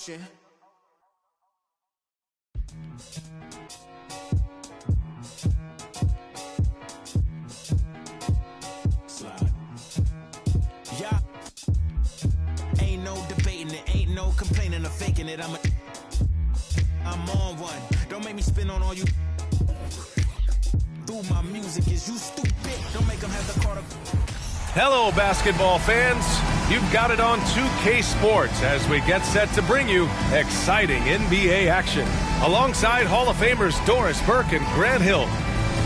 motion. Slide. Yeah. Ain't no debating it, ain't no complaining or faking it. I'm on one. Don't make me spin on all you. Through my music, is you stupid? Don't make them have the quarter. Hello, basketball fans. You've got it on 2K Sports as we get set to bring you exciting NBA action. Alongside Hall of Famers Doris Burke and Grant Hill.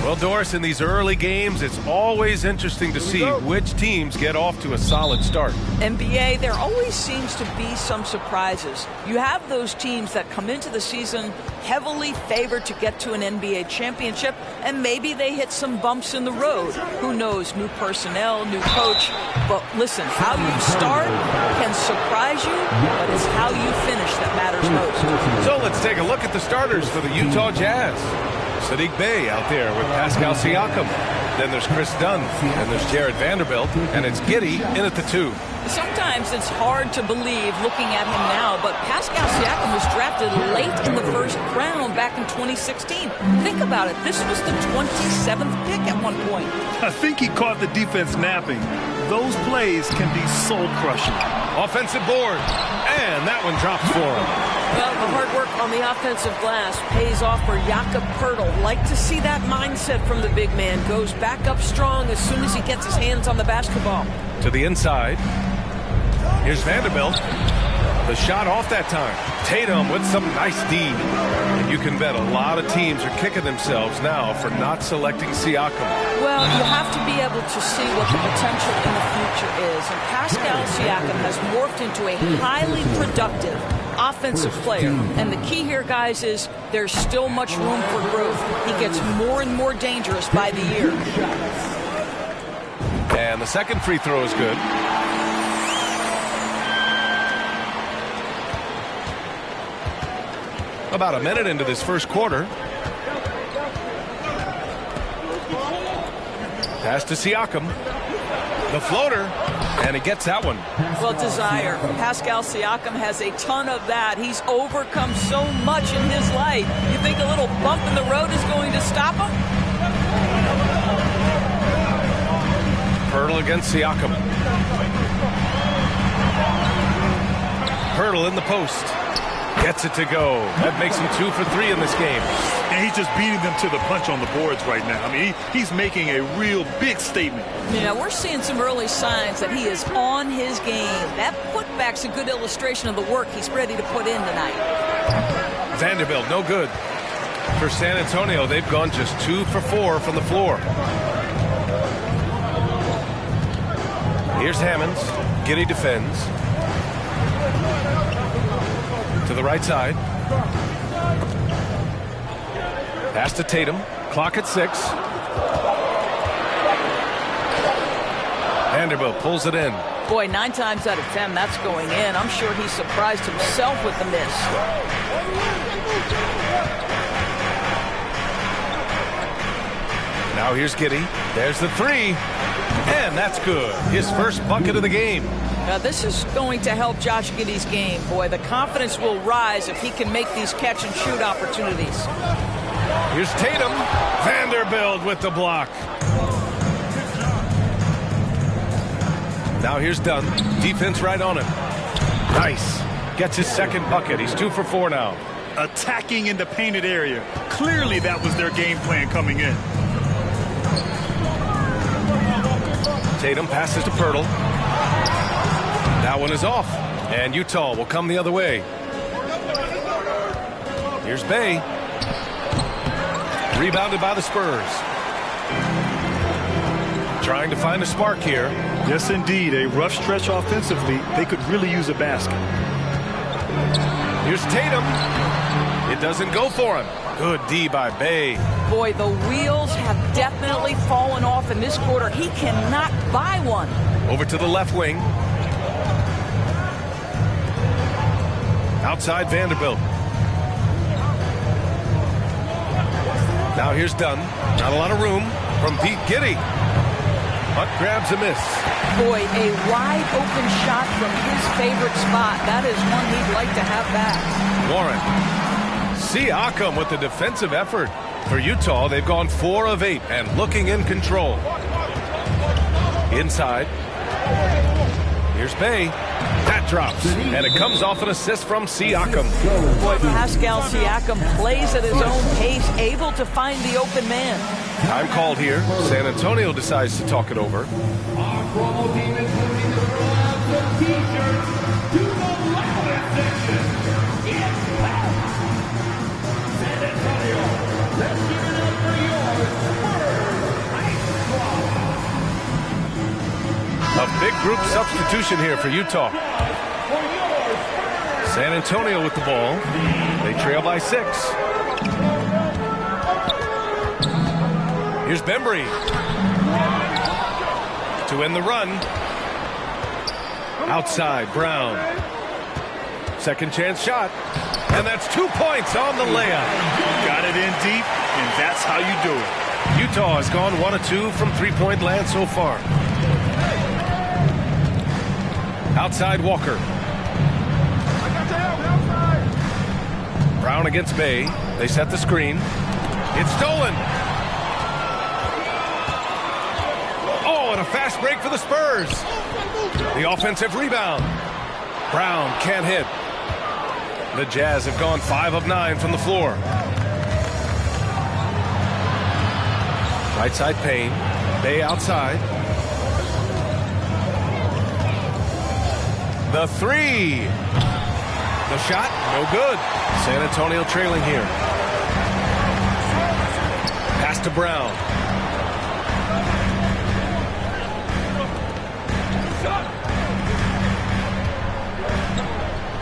Well, Doris, in these early games, it's always interesting to see which teams get off to a solid start. NBA, there always seems to be some surprises. You have those teams that come into the season heavily favored to get to an NBA championship, and maybe they hit some bumps in the road. Who knows, new personnel, new coach. But listen, how you start can surprise you, but it's how you finish that matters most. So let's take a look at the starters for the Utah Jazz. Saddiq Bey out there with Pascal Siakam. Then there's Chris Dunn, and there's Jared Vanderbilt, and it's Giddey in at the 2. Sometimes it's hard to believe looking at him now, but Pascal Siakam was drafted late in the first round back in 2016. Think about it. This was the 27th pick at one point. I think he caught the defense napping. Those plays can be soul-crushing. Offensive board, and that one drops for him. Well, the hard work on the offensive glass pays off for Jakob Poeltl. Like to see that mindset from the big man. Goes back up strong as soon as he gets his hands on the basketball. To the inside. Here's Vanderbilt. The shot off that time. Tatum with some nice D. And you can bet a lot of teams are kicking themselves now for not selecting Siakam. Well, you have to be able to see what the potential in the future is. And Pascal Siakam has morphed into a highly productive offensive player. And the key here, guys, is there's still much room for growth. He gets more and more dangerous by the year. And the second free throw is good. About a minute into this first quarter. Pass to Siakam. The floater, and he gets that one. Well, desire. Pascal Siakam has a ton of that. He's overcome so much in his life. You think a little bump in the road is going to stop him? Poeltl against Siakam. Poeltl in the post. Gets it to go. That makes him 2 for 3 in this game. And he's just beating them to the punch on the boards right now. I mean, he's making a real big statement. Yeah, we're seeing some early signs that he is on his game. That putback's a good illustration of the work he's ready to put in tonight. Vanderbilt, no good. For San Antonio, they've gone just 2 for 4 from the floor. Here's Hammonds. Giddey defends. To the right side. Pass to Tatum. Clock at 6. Vanderbilt pulls it in. Boy, 9 times out of 10, that's going in. I'm sure he surprised himself with the miss. Now here's Giddey. There's the 3. And that's good. His first bucket of the game. Now, this is going to help Josh Giddey's game. Boy, the confidence will rise if he can make these catch-and-shoot opportunities. Here's Tatum. Vanderbilt with the block. Now here's Dunn. Defense right on him. Nice. Gets his second bucket. He's 2 for 4 now. Attacking in the painted area. Clearly that was their game plan coming in. Tatum passes to Poeltl. That one is off. And Utah will come the other way. Here's Bey. Rebounded by the Spurs. Trying to find a spark here. Yes, indeed. A rough stretch offensively. They could really use a basket. Here's Tatum. It doesn't go for him. Good D by Bey. Boy, the wheels have definitely fallen off in this quarter. He cannot buy one. Over to the left wing. Outside Vanderbilt. Now here's Dunn. Not a lot of room from Pete Giddey. Hunt grabs a miss. Boy, a wide open shot from his favorite spot. That is one he'd like to have back. Warren. Siakam with the defensive effort. For Utah, they've gone 4 of 8 and looking in control. Inside. Here's Bey. That drops. And it comes off an assist from Siakam. Boy, Pascal Siakam plays at his own pace, able to find the open man. Time called here. San Antonio decides to talk it over. A big group substitution here for Utah. San Antonio with the ball. They trail by 6. Here's Bembry to end the run. Outside, Brown. Second chance shot. And that's 2 points on the layup. Got it in deep, and that's how you do it. Utah has gone 1 of 2 from three-point land so far. Outside Walker. Brown against Bey. They set the screen. It's stolen. Oh, and a fast break for the Spurs. The offensive rebound. Brown can't hit. The Jazz have gone 5 of 9 from the floor. Right side Payne. Bey outside. The 3. The shot, no good. San Antonio trailing here. Pass to Brown.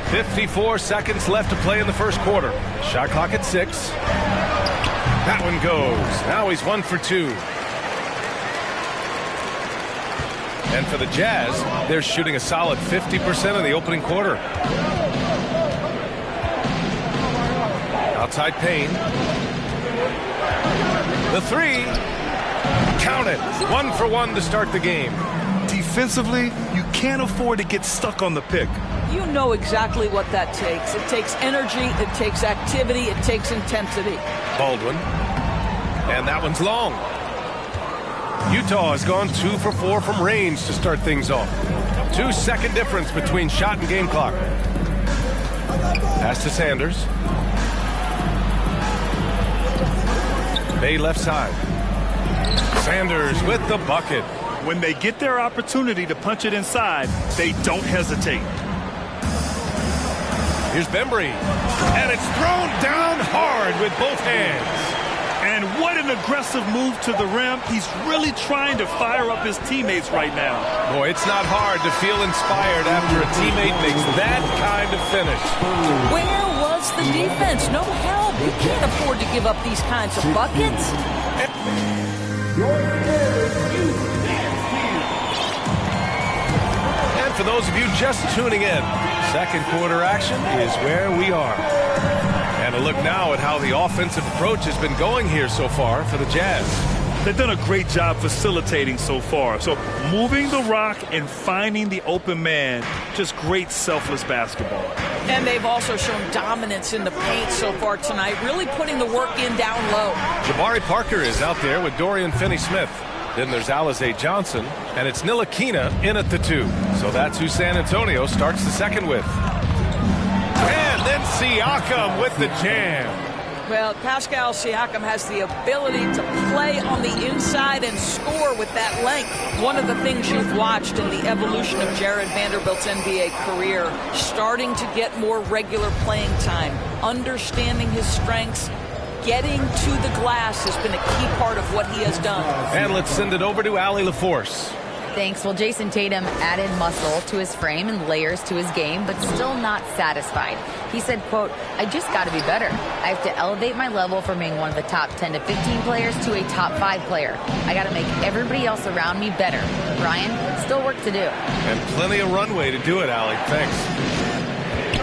.54 seconds left to play in the first quarter. Shot clock at 6. That one goes. Now he's 1 for 2. And for the Jazz, they're shooting a solid 50% in the opening quarter. Outside Payne. The 3. Count it. 1 for 1 to start the game. Defensively, you can't afford to get stuck on the pick. You know exactly what that takes. It takes energy, it takes activity, it takes intensity. Baldwin. And that one's long. Utah has gone 2 for 4 from range to start things off. 2-second difference between shot and game clock. Pass to Sanders. Bey left side. Sanders with the bucket. When they get their opportunity to punch it inside, they don't hesitate. Here's Bembry. And it's thrown down hard with both hands. And what an aggressive move to the rim. He's really trying to fire up his teammates right now. Boy, it's not hard to feel inspired after a teammate makes that kind of finish. Where was the defense? No help. You can't afford to give up these kinds of buckets. And for those of you just tuning in, second quarter action is where we are. And a look now at how the offensive approach has been going here so far for the Jazz. They've done a great job facilitating so far. So moving the rock and finding the open man, just great selfless basketball. And they've also shown dominance in the paint so far tonight, really putting the work in down low. Jabari Parker is out there with Dorian Finney-Smith. Then there's Alize Johnson, and it's Ntilikina in at the 2. So that's who San Antonio starts the second with. And then Siakam with the jam. Well, Pascal Siakam has the ability to play on the inside and score with that length. One of the things you've watched in the evolution of Jared Vanderbilt's NBA career, starting to get more regular playing time, understanding his strengths, getting to the glass has been a key part of what he has done. And let's send it over to Allie LaForce. Thanks. Well, Jason Tatum added muscle to his frame and layers to his game, but still not satisfied. He said, quote, "I just got to be better. I have to elevate my level from being one of the top 10 to 15 players to a top 5 player. I got to make everybody else around me better. Brian, still work to do." And plenty of runway to do it, Allie. Thanks.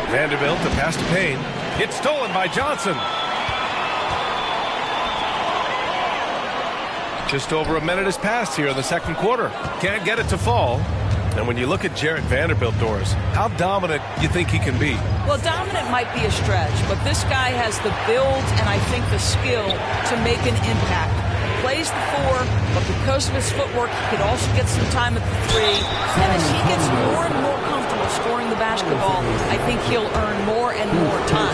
Vanderbilt, the pass to Payne. It's stolen by Johnson. Just over a minute has passed here in the second quarter. Can't get it to fall. And when you look at Jarred Vanderbilt, Doris, how dominant you think he can be? Well, dominant might be a stretch, but this guy has the build and I think the skill to make an impact. Plays the 4, but because of his footwork, he could also get some time at the 3. And as he gets more and more comfortable scoring the basketball, I think he'll earn more and more time.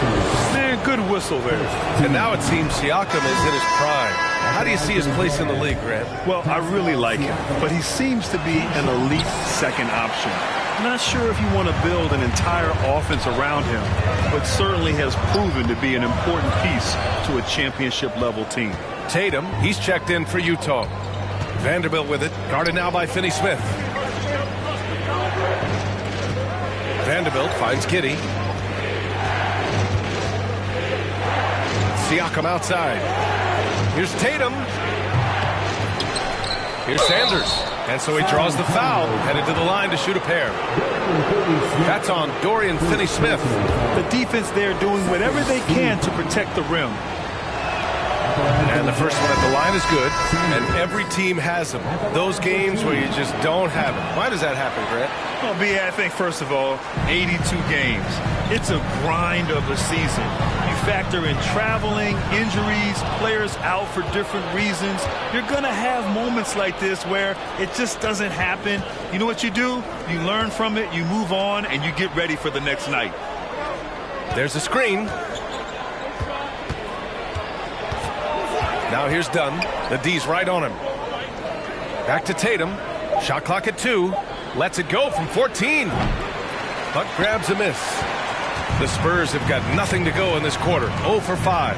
Man, good whistle there. And now it seems Siakam is in his prime. How do you see his place in the league, Grant? Well, I really like him, but he seems to be an elite second option. I'm not sure if you want to build an entire offense around him, but certainly has proven to be an important piece to a championship-level team. Tatum, he's checked in for Utah. Vanderbilt with it, guarded now by Finney Smith. Vanderbilt finds Giddey. Siakam outside. Here's Tatum. Here's Sanders. And so he draws the foul, headed to the line to shoot a pair. That's on Dorian Finney-Smith. The defense there doing whatever they can to protect the rim. And the first one at the line is good. And every team has them. Those games where you just don't have it. Why does that happen, Grant? Well, B, I think, first of all, 82 games. It's a grind of a season. You factor in traveling, injuries, players out for different reasons. You're going to have moments like this where it just doesn't happen. You know what you do? You learn from it, you move on, and you get ready for the next night. There's a screen. Now here's Dunn. The D's right on him. Back to Tatum. Shot clock at 2. Lets it go from 14. But grabs a miss. The Spurs have got nothing to go in this quarter. 0 for 5.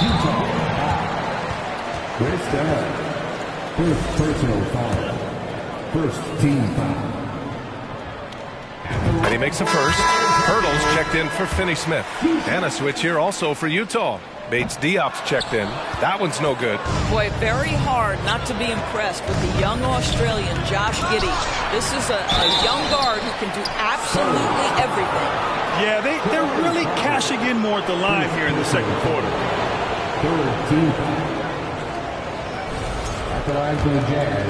Utah. First down. First personal foul. First team foul. And he makes a first. Hurdles checked in for Finney-Smith. And a switch here also for Utah. Bates Diop's checked in. That one's no good. Boy, very hard not to be impressed with the young Australian, Josh Giddey. This is a young guard who can do absolutely everything. Yeah, they're really cashing in more at the line here in the second quarter. Third team foul. At the line for the Jazz.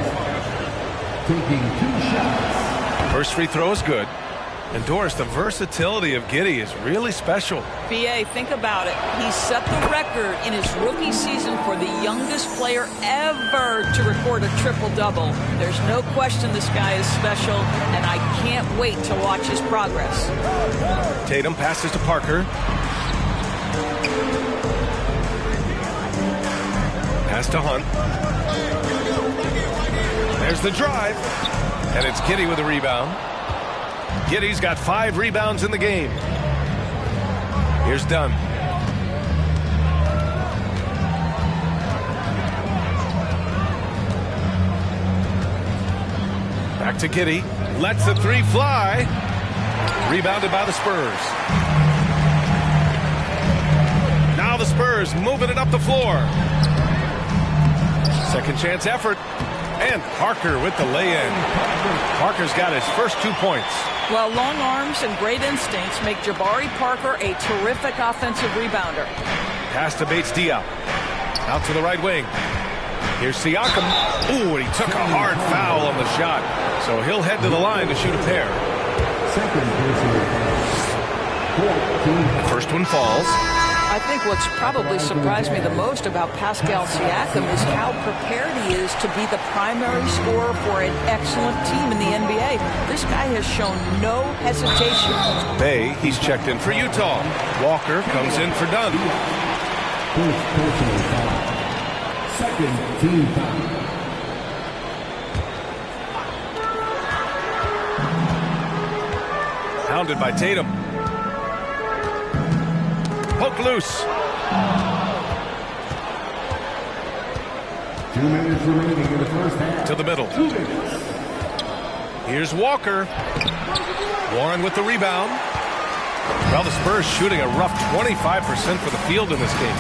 Taking 2 shots. First free throw is good. And Doris, the versatility of Giddey is really special. B.A., think about it. He set the record in his rookie season for the youngest player ever to record a triple-double. There's no question this guy is special, and I can't wait to watch his progress. Tatum passes to Parker. Pass to Hunt. There's the drive. And it's Giddey with a rebound. Giddey's got 5 rebounds in the game. Here's Dunn. Back to Giddey. Lets the 3 fly. Rebounded by the Spurs. Now the Spurs moving it up the floor. Second chance effort. And Parker with the lay-in. Parker's got his first 2 points. Well, long arms and great instincts make Jabari Parker a terrific offensive rebounder. Pass to Bates Diop. Out to the right wing. Here's Siakam. Ooh, and he took a hard foul on the shot. So he'll head to the line to shoot a pair. Second personal foul. First one falls. I think what's probably surprised me the most about Pascal Siakam is how prepared he is to be the primary scorer for an excellent team in the NBA. This guy has shown no hesitation. Bay, he's checked in for Utah. Walker comes in for Dunn. First personal foul. Second team foul. Hounded by Tatum. Poke loose. 2 minutes remaining in the first half. To the middle. 2 minutes. Here's Walker. Warren with the rebound. Well, the Spurs shooting a rough 25% for the field in this game.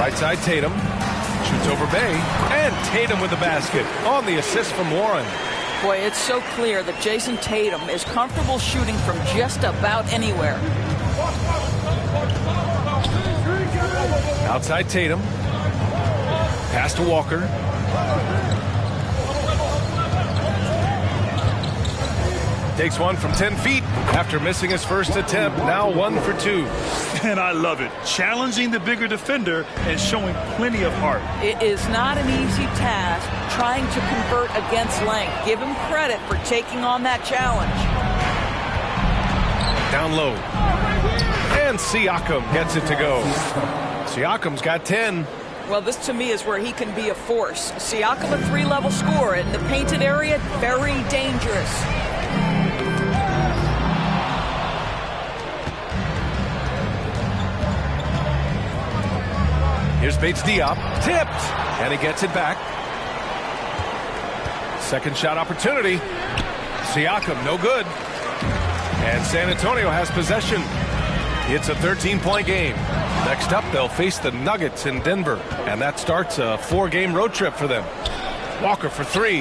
Right side Tatum. Shoots over Bay. And Tatum with the basket on the assist from Warren. Boy, it's so clear that Jason Tatum is comfortable shooting from just about anywhere. Outside Tatum. Pass to Walker. Takes one from 10 feet after missing his first attempt. Now 1 for 2. And I love it. Challenging the bigger defender and showing plenty of heart. It is not an easy task trying to convert against length. Give him credit for taking on that challenge. Down low. And Siakam gets it to go. Siakam's got 10. Well, this to me is where he can be a force. Siakam, a 3-level scorer in the painted area, very dangerous. Here's Bates Diop, tipped, and he gets it back. Second shot opportunity. Siakam, no good. And San Antonio has possession. It's a 13-point game. Next up, they'll face the Nuggets in Denver, and that starts a 4-game road trip for them. Walker for 3.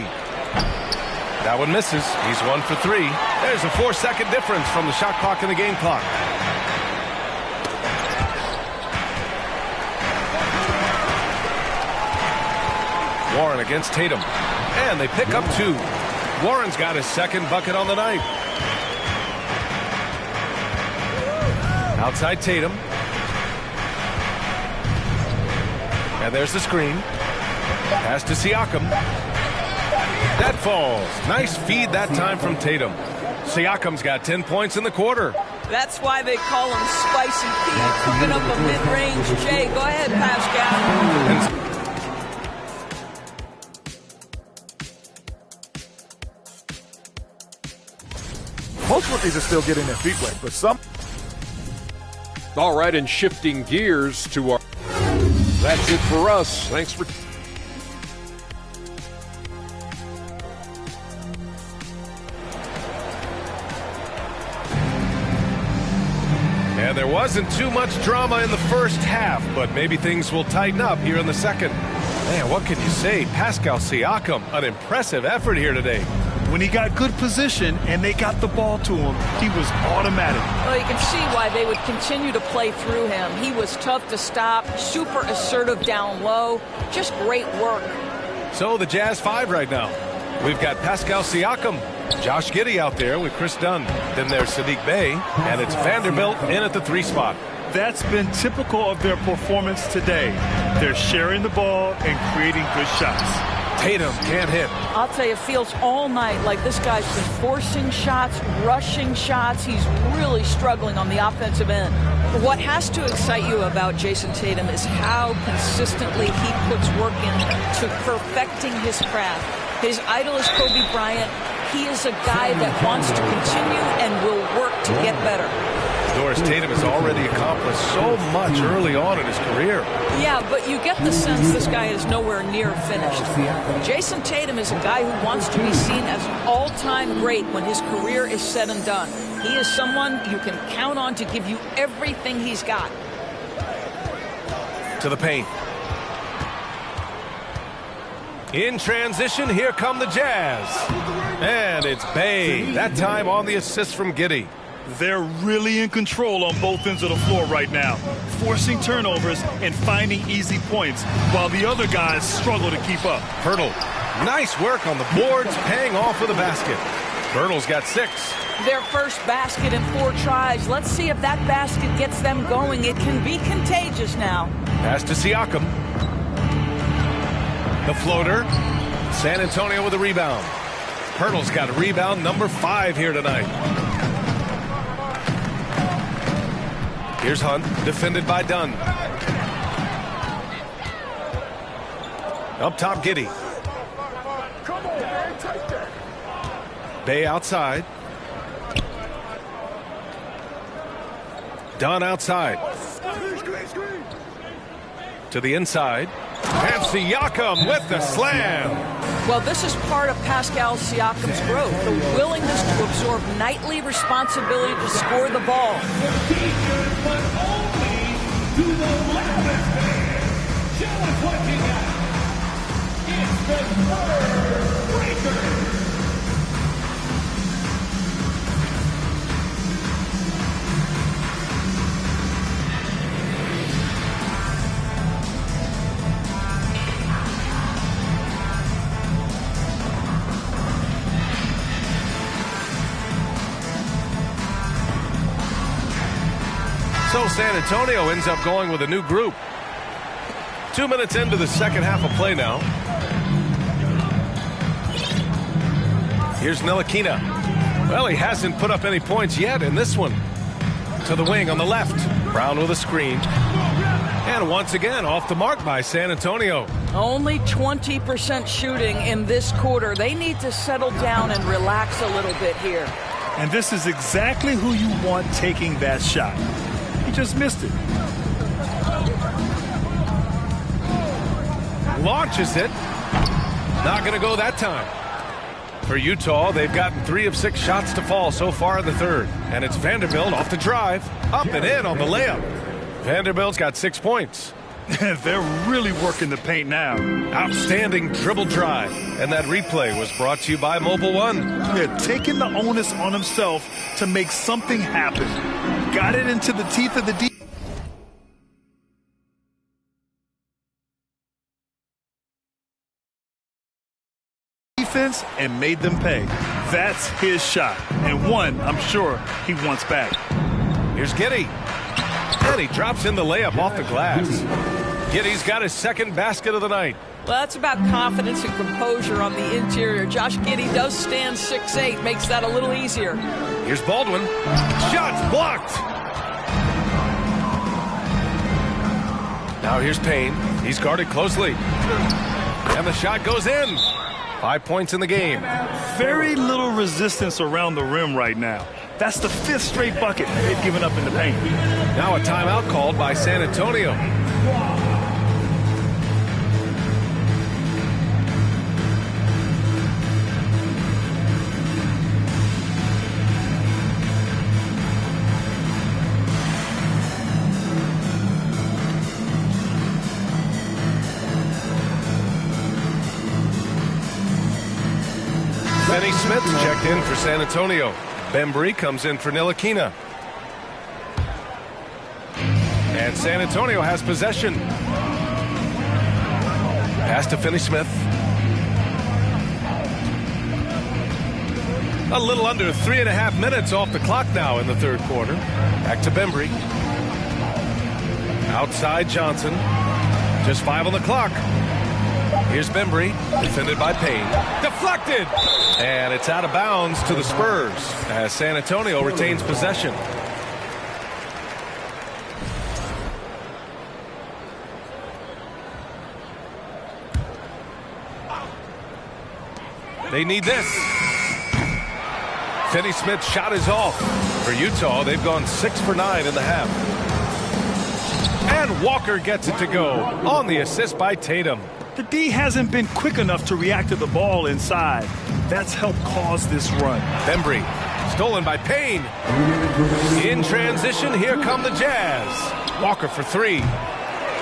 That one misses. He's 1 for 3. There's a 4-second difference from the shot clock and the game clock. Warren against Tatum. And they pick up 2. Warren's got his second bucket on the night. Outside Tatum. And there's the screen. Pass to Siakam. That falls. Nice feed that time from Tatum. Siakam's got 10 points in the quarter. That's why they call him Spicy Pete, cooking up a mid-range J. Go ahead, Pascal. Most rookies are still getting their feet wet, but some... All right, and shifting gears to our... That's it for us. Thanks for... And there wasn't too much drama in the first half, but maybe things will tighten up here in the second. Man, what can you say? Pascal Siakam, an impressive effort here today. When he got good position and they got the ball to him, he was automatic. Well, you can see why they would continue to play through him. He was tough to stop, super assertive down low, just great work. So the Jazz 5 right now. We've got Pascal Siakam, Josh Giddey out there with Chris Dunn. Then there's Sadiq Bey, and it's Vanderbilt in at the 3 spot. That's been typical of their performance today. They're sharing the ball and creating good shots. Tatum can't hit. I'll tell you, it feels all night like this guy's been forcing shots, rushing shots. He's really struggling on the offensive end. What has to excite you about Jason Tatum is how consistently he puts work into perfecting his craft. His idol is Kobe Bryant. He is a guy that wants to continue and will work to get better. Doris Tatum has already accomplished so much early on in his career. Yeah, but you get the sense this guy is nowhere near finished. Jason Tatum is a guy who wants to be seen as an all-time great when his career is said and done. He is someone you can count on to give you everything he's got. To the paint. In transition, here come the Jazz. And it's Bey, that time on the assist from Giddey. They're really in control on both ends of the floor right now, forcing turnovers and finding easy points, while the other guys struggle to keep up. Poeltl, nice work on the boards, paying off with a basket. Poeltl's got 6. Their first basket in 4 tries. Let's see if that basket gets them going. It can be contagious now. Pass to Siakam. The floater. San Antonio with a rebound. Poeltl's got a rebound number 5 here tonight. Here's Hunt, defended by Dunn. Up top, Giddey. Bey outside. Dunn outside. To the inside. And Siakam with the slam. Well, this is part of Pascal Siakam's growth, the willingness to absorb nightly responsibility to score the ball. But only to the loudest man. Show us what you got. It's the Word Breaker. So San Antonio ends up going with a new group. 2 minutes into the second half of play now. Here's Ntilikina. Well, he hasn't put up any points yet in this one. To the wing on the left. Brown with a screen. And once again, off the mark by San Antonio. Only 20% shooting in this quarter. They need to settle down and relax a little bit here. And this is exactly who you want taking that shot. He just missed it. Launches it. Not going to go that time. For Utah, they've gotten 3 of 6 shots to fall so far in the third. And it's Vanderbilt off the drive. Up and in on the layup. Vanderbilt's got 6 points. They're really working the paint now. Outstanding dribble drive. And that replay was brought to you by Mobile One. Yeah, taking the onus on himself to make something happen. Got it into the teeth of the defense and made them pay. That's his shot. And one, I'm sure, he wants back. Here's Giddey. And he drops in the layup off the glass. Giddey's got his second basket of the night. Well, that's about confidence and composure on the interior. Josh Giddey does stand 6'8", makes that a little easier. Here's Baldwin. Shots blocked. Now here's Payne. He's guarded closely. And the shot goes in. 5 points in the game. Very little resistance around the rim right now. That's the 5th straight bucket they've given up in the paint. Now a timeout called by San Antonio. Finney Smith checked in for San Antonio. Bembry comes in for Ntilikina. And San Antonio has possession. Pass to Finney Smith. A little under 3.5 minutes off the clock now in the third quarter. Back to Bembry. Outside Johnson. Just 5 on the clock. Here's Bembry, defended by Payne. Deflected! And it's out of bounds to the Spurs as San Antonio retains possession. They need this. Finney Smith's shot is off. For Utah, they've gone 6 for 9 in the half. And Walker gets it to go on the assist by Tatum. The D hasn't been quick enough to react to the ball inside. That's helped cause this run. Bembry, stolen by Payne. In transition, here come the Jazz. Walker for 3.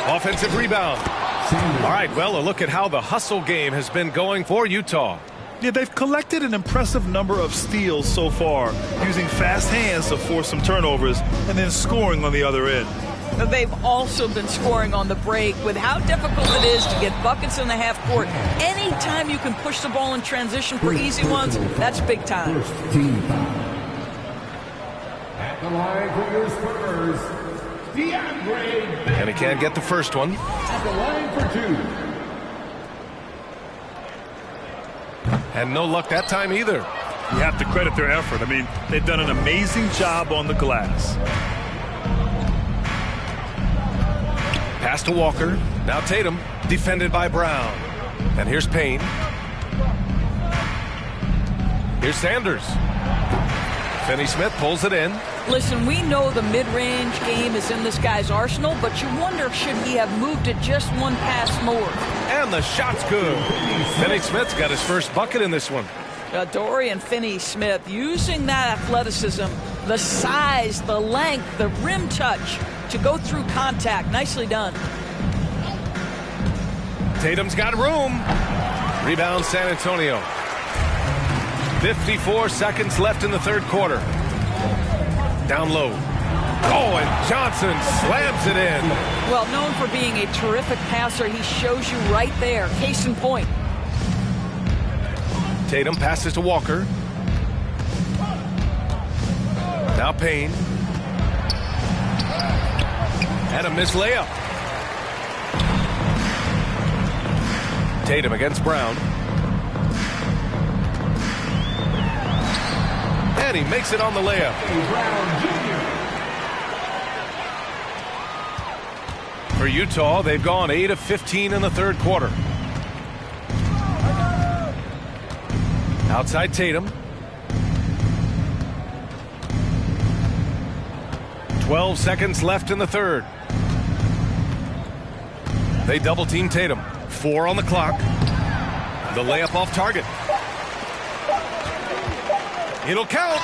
Offensive rebound. All right, well, a look at how the hustle game has been going for Utah. Yeah, they've collected an impressive number of steals so far, using fast hands to force some turnovers and then scoring on the other end. They've also been scoring on the break. With how difficult it is to get buckets in the half court, anytime you can push the ball in transition for easy ones, that's big time. At the line for your Spurs, DeAndre. And he can't get the first one. At the line for 2. And no luck that time either. You have to credit their effort. I mean, they've done an amazing job on the glass. Pass to Walker. Now Tatum, defended by Brown. And here's Payne. Here's Sanders. Finney Smith pulls it in. Listen, we know the mid-range game is in this guy's arsenal, but you wonder, should he have moved it just one pass more? And the shot's good. Finney Smith's got his first bucket in this one. Dorian Finney-Smith using that athleticism, the size, the length, the rim touch to go through contact. Nicely done. Tatum's got room. Rebound San Antonio. 54 seconds left in the third quarter. Down low. Oh, and Johnson slams it in. Well, known for being a terrific passer, he shows you right there. Case in point. Tatum passes to Walker. Now Payne. And a missed layup. Tatum against Brown. And he makes it on the layup. For Utah, they've gone 8 of 15 in the third quarter. Outside Tatum. 12 seconds left in the third. They double team Tatum. 4 on the clock. The layup off target. It'll count.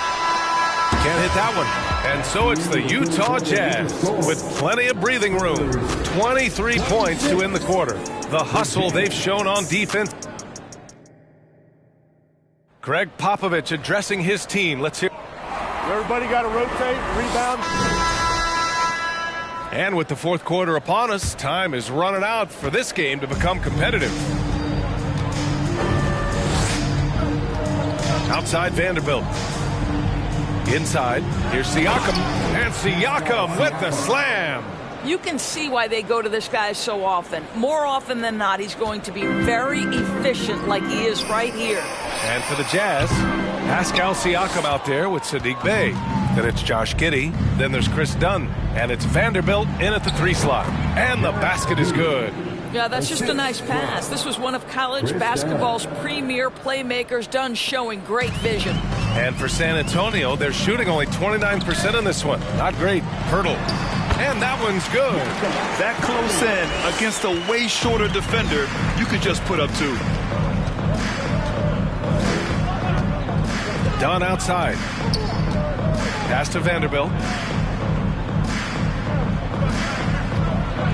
Can't hit that one. And so it's the Utah Jazz with plenty of breathing room. 23 points to end the quarter. The hustle they've shown on defense. Greg Popovich addressing his team. Let's hear. Everybody got to rotate, rebound. And with the fourth quarter upon us, time is running out for this game to become competitive. Outside Vanderbilt. Inside, here's Siakam. And Siakam with the slam. You can see why they go to this guy so often. More often than not, he's going to be very efficient like he is right here. And for the Jazz, Pascal Siakam out there with Sadiq Bey. Then it's Josh Giddey. Then there's Chris Dunn. And it's Vanderbilt in at the 3 slot. And the basket is good. Yeah, that's just a nice pass. This was one of college basketball's premier playmakers. Dunn showing great vision. And for San Antonio, they're shooting only 29% in this one. Not great. Pirtle. And that one's good. That close in against a way shorter defender, you could just put up 2. Dunn outside. Pass to Vanderbilt.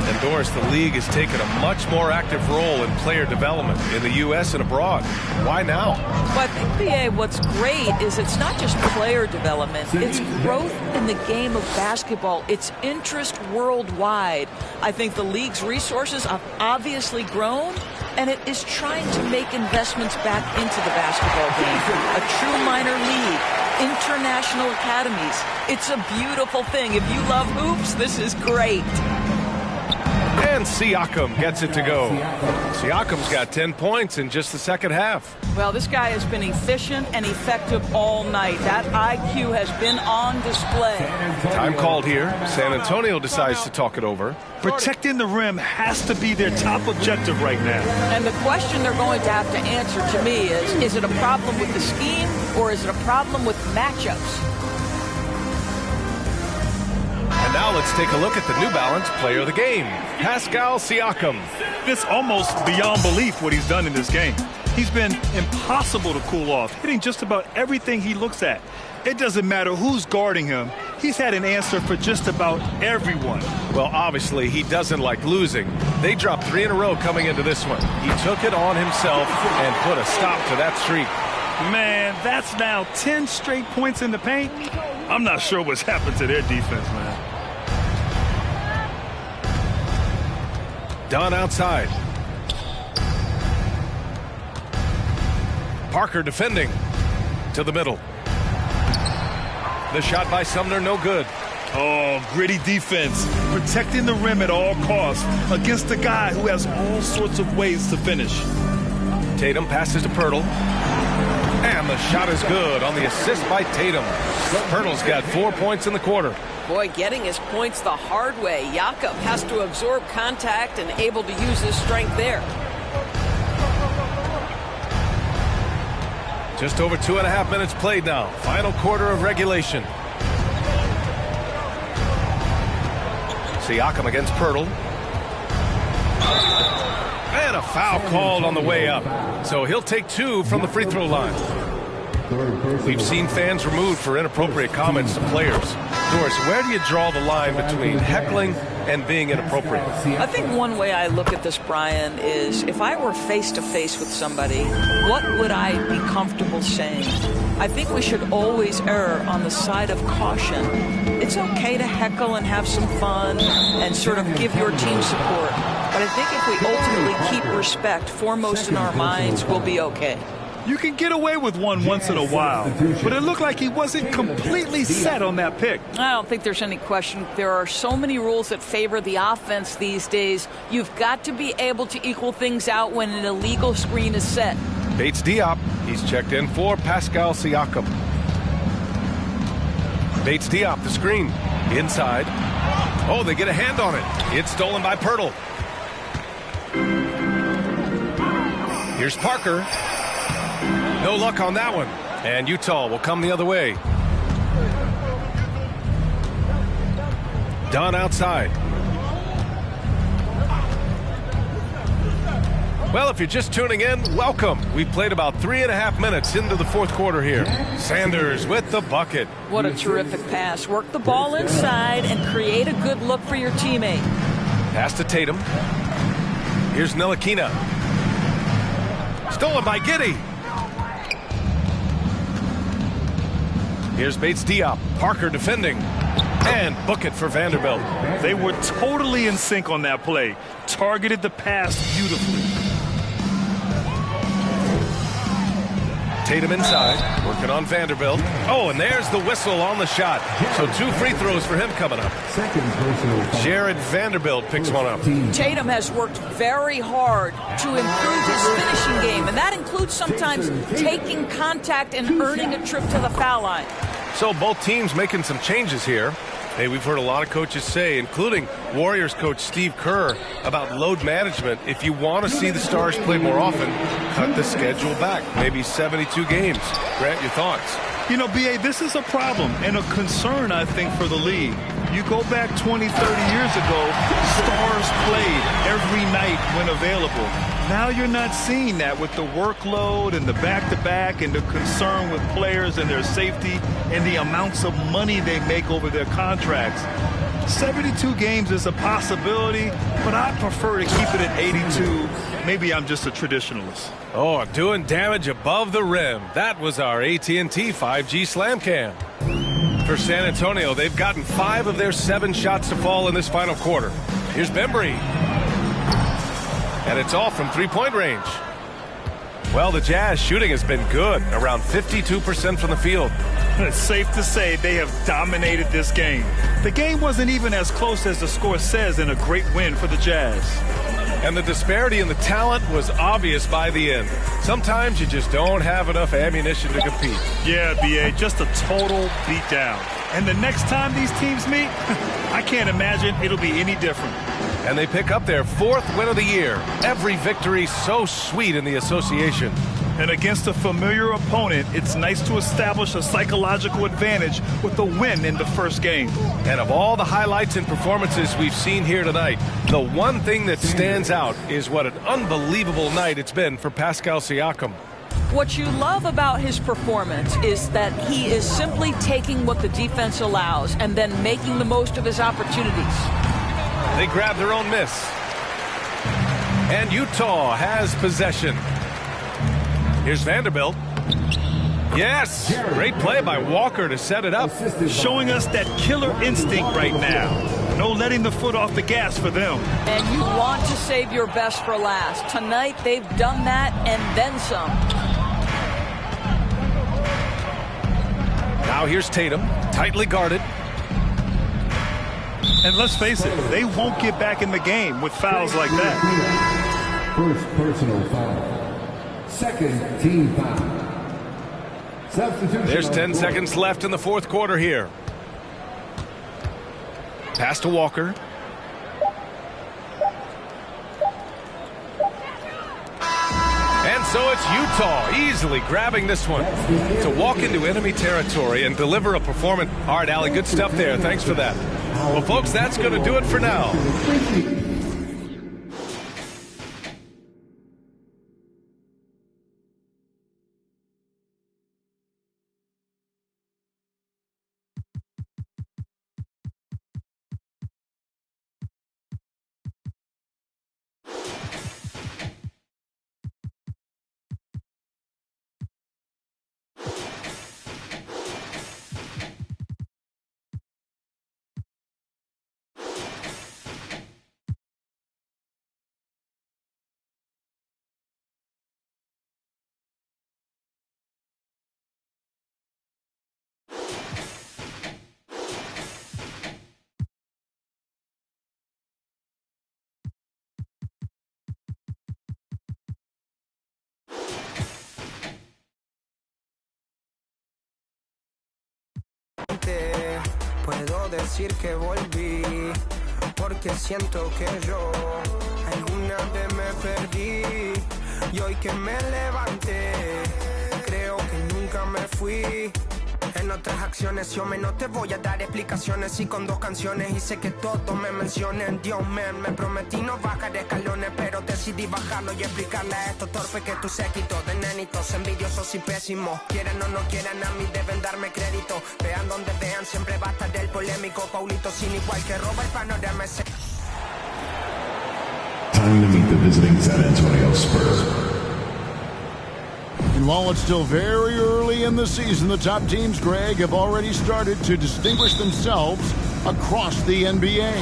And Doris, the league has taken a much more active role in player development in the U.S. and abroad. Why now? Well, I think, B.A., what's great is it's not just player development. It's growth in the game of basketball. It's interest worldwide. I think the league's resources have obviously grown, and it is trying to make investments back into the basketball game. A true minor league, international academies. It's a beautiful thing. If you love hoops, this is great. And Siakam gets it to go. Siakam's got 10 points in just the second half. Well, this guy has been efficient and effective all night. That IQ has been on display. Time called here. San Antonio decides to talk it over. Protecting the rim has to be their top objective right now. And the question they're going to have to answer to me is it a problem with the scheme or is it a problem with matchups? And now let's take a look at the New Balance player of the game, Pascal Siakam. It's almost beyond belief what he's done in this game. He's been impossible to cool off, hitting just about everything he looks at. It doesn't matter who's guarding him. He's had an answer for just about everyone. Well, obviously, he doesn't like losing. They dropped 3 in a row coming into this one. He took it on himself and put a stop to that streak. Man, that's now 10 straight points in the paint. I'm not sure what's happened to their defense, man. Dunn outside. Parker defending to the middle. The shot by Sumner, no good. Oh, gritty defense. Protecting the rim at all costs against a guy who has all sorts of ways to finish. Tatum passes to Pirtle. And the shot is good on the assist by Tatum. Pirtle's got 4 points in the quarter. Boy, getting his points the hard way. Jakob has to absorb contact and able to use his strength there. Just over 2.5 minutes played now. Final quarter of regulation. Siakam against Pirtle. And a foul called on the way up. So he'll take 2 from the free throw line. We've seen fans removed for inappropriate comments to players. Doris, where do you draw the line between heckling and being inappropriate? I think one way I look at this, Brian, is if I were face-to-face with somebody, what would I be comfortable saying? I think we should always err on the side of caution. It's okay to heckle and have some fun and sort of give your team support. But I think if we ultimately keep respect foremost in our minds, we'll be okay. You can get away with one once in a while, but it looked like he wasn't completely set on that pick. I don't think there's any question. There are so many rules that favor the offense these days. You've got to be able to equal things out when an illegal screen is set. Bates Diop, he's checked in for Pascal Siakam. Bates Diop, the screen, inside. Oh, they get a hand on it. It's stolen by Pirtle. Here's Parker. No luck on that one. And Utah will come the other way. Dunn outside. Well, if you're just tuning in, welcome. We've played about 3.5 minutes into the fourth quarter here. Sanders with the bucket. What a terrific pass. Work the ball inside and create a good look for your teammate. Pass to Tatum. Here's Ntilikina. Stolen by Giddey. Here's Bates Diop. Parker defending. And book it for Vanderbilt. They were totally in sync on that play. Targeted the pass beautifully. Tatum inside, working on Vanderbilt. Oh, and there's the whistle on the shot. So 2 free throws for him coming up. Jared Vanderbilt picks one up. Tatum has worked very hard to improve his finishing game, and that includes sometimes taking contact and earning a trip to the foul line. So both teams making some changes here. Hey, we've heard a lot of coaches say, including Warriors coach Steve Kerr, about load management. If you want to see the Stars play more often, cut the schedule back. Maybe 72 games. Grant, your thoughts? You know, B.A., this is a problem and a concern, I think, for the league. You go back 20, 30 years ago, Stars played every night when available. Now you're not seeing that with the workload and the back-to-back and the concern with players and their safety and the amounts of money they make over their contracts. 72 games is a possibility, but I prefer to keep it at 82. Maybe I'm just a traditionalist. Oh, doing damage above the rim. That was our AT&T 5G Slam Cam. For San Antonio, they've gotten 5 of their 7 shots to fall in this final quarter. Here's Bembry. And it's all from three-point range. Well, the Jazz shooting has been good, around 52% from the field. It's safe to say they have dominated this game. The game wasn't even as close as the score says in a great win for the Jazz. And the disparity in the talent was obvious by the end. Sometimes you just don't have enough ammunition to compete. Yeah, B.A., just a total beatdown. And the next time these teams meet, I can't imagine it'll be any different. And they pick up their 4th win of the year. Every victory so sweet in the association. And against a familiar opponent, it's nice to establish a psychological advantage with the win in the first game. And of all the highlights and performances we've seen here tonight, the one thing that stands out is what an unbelievable night it's been for Pascal Siakam. What you love about his performance is that he is simply taking what the defense allows and then making the most of his opportunities. They grab their own miss. And Utah has possession. Here's Vanderbilt. Yes! Great play by Walker to set it up. Showing us that killer instinct right now. No letting the foot off the gas for them. And you want to save your best for last. Tonight, they've done that and then some. Now here's Tatum, tightly guarded. And let's face it, they won't get back in the game with fouls like that. First personal foul. Second team foul. Substitution. There's 10 seconds left in the fourth quarter here. Pass to Walker. And so it's Utah easily grabbing this one to walk into enemy territory and deliver a performance. All right, Allie, good stuff there. Thanks for that. Well, folks, that's going to do it for now. relevante. Puedo decir que volví, porque siento que yo alguna vez me perdí. Y hoy que me levanté, creo que nunca me fui. En otras acciones yo no te voy a dar explicaciones. Y con 2 canciones hice que todos me mencionen. Dios me prometí no bajar escalones, pero decidí bajarlo y explicarle a estos torpes que tu séquito de nenitos envidiosos y pésimos, quieran o no quieran, a mí deben darme crédito. Vean donde vean, siempre va a estar el polémico Paulito sin igual que roba el panorama. Time to meet the visiting San Antonio Spurs. And while it's still very early in the season, the top teams, Greg, have already started to distinguish themselves across the NBA.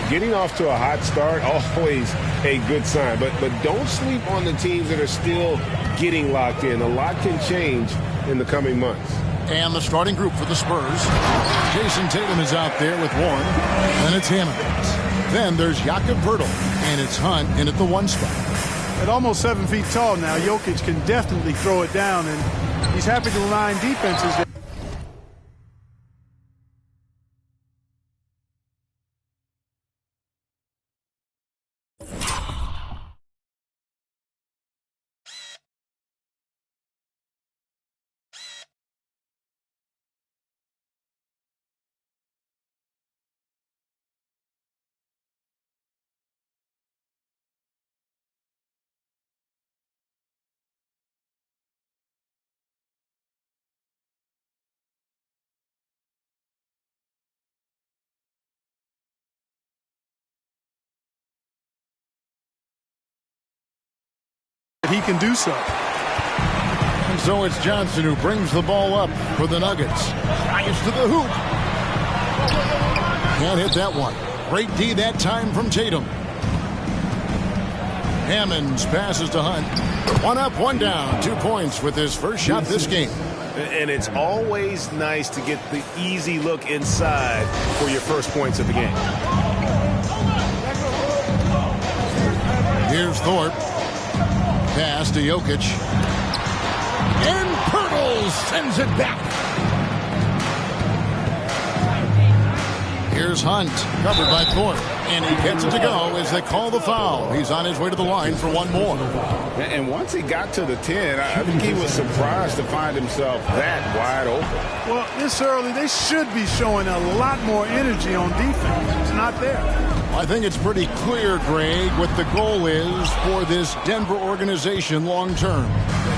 Getting off to a hot start, always a good sign. But don't sleep on the teams that are still getting locked in. A lot can change in the coming months. And the starting group for the Spurs. Jason Tatum is out there with Warren. Then it's Hammonds. Then there's Jakob Poeltl. And it's Hunt in at the 1 spot. At almost 7 feet tall now, Jokic can definitely throw it down, and he's happy to remind defenses that he can do so. And so it's Johnson who brings the ball up for the Nuggets. Drives to the hoop. Can't hit that one. Great D that time from Tatum. Hammonds passes to Hunt. 1 up, 1 down. 2 points with his first shot this game. And it's always nice to get the easy look inside for your first points of the game. Here's Thorpe. Pass to Jokic. And Poeltl sends it back. Here's Hunt, covered by Thorpe. And he gets it to go as they call the foul. He's on his way to the line for 1 more. And once he got to the 10, I think he was surprised to find himself that wide open. Well, this early, they should be showing a lot more energy on defense. It's not there. I think it's pretty clear, Greg, what the goal is for this Denver organization long term.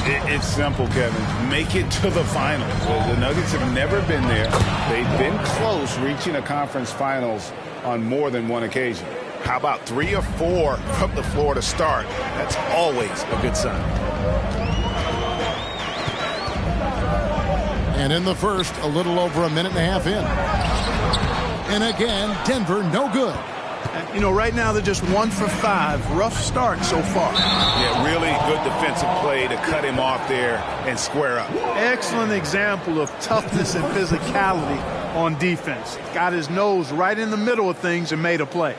It's simple, Kevin. Make it to the finals. The Nuggets have never been there. They've been close reaching a conference finals on more than 1 occasion. How about 3 or 4 from the floor to start? That's always a good sign. And in the first, a little over a minute and a half in. And again, Denver no good. You know, right now they're just 1 for 5. Rough start so far. Yeah, really good defensive play to cut him off there and square up. Excellent example of toughness and physicality on defense. Got his nose right in the middle of things and made a play.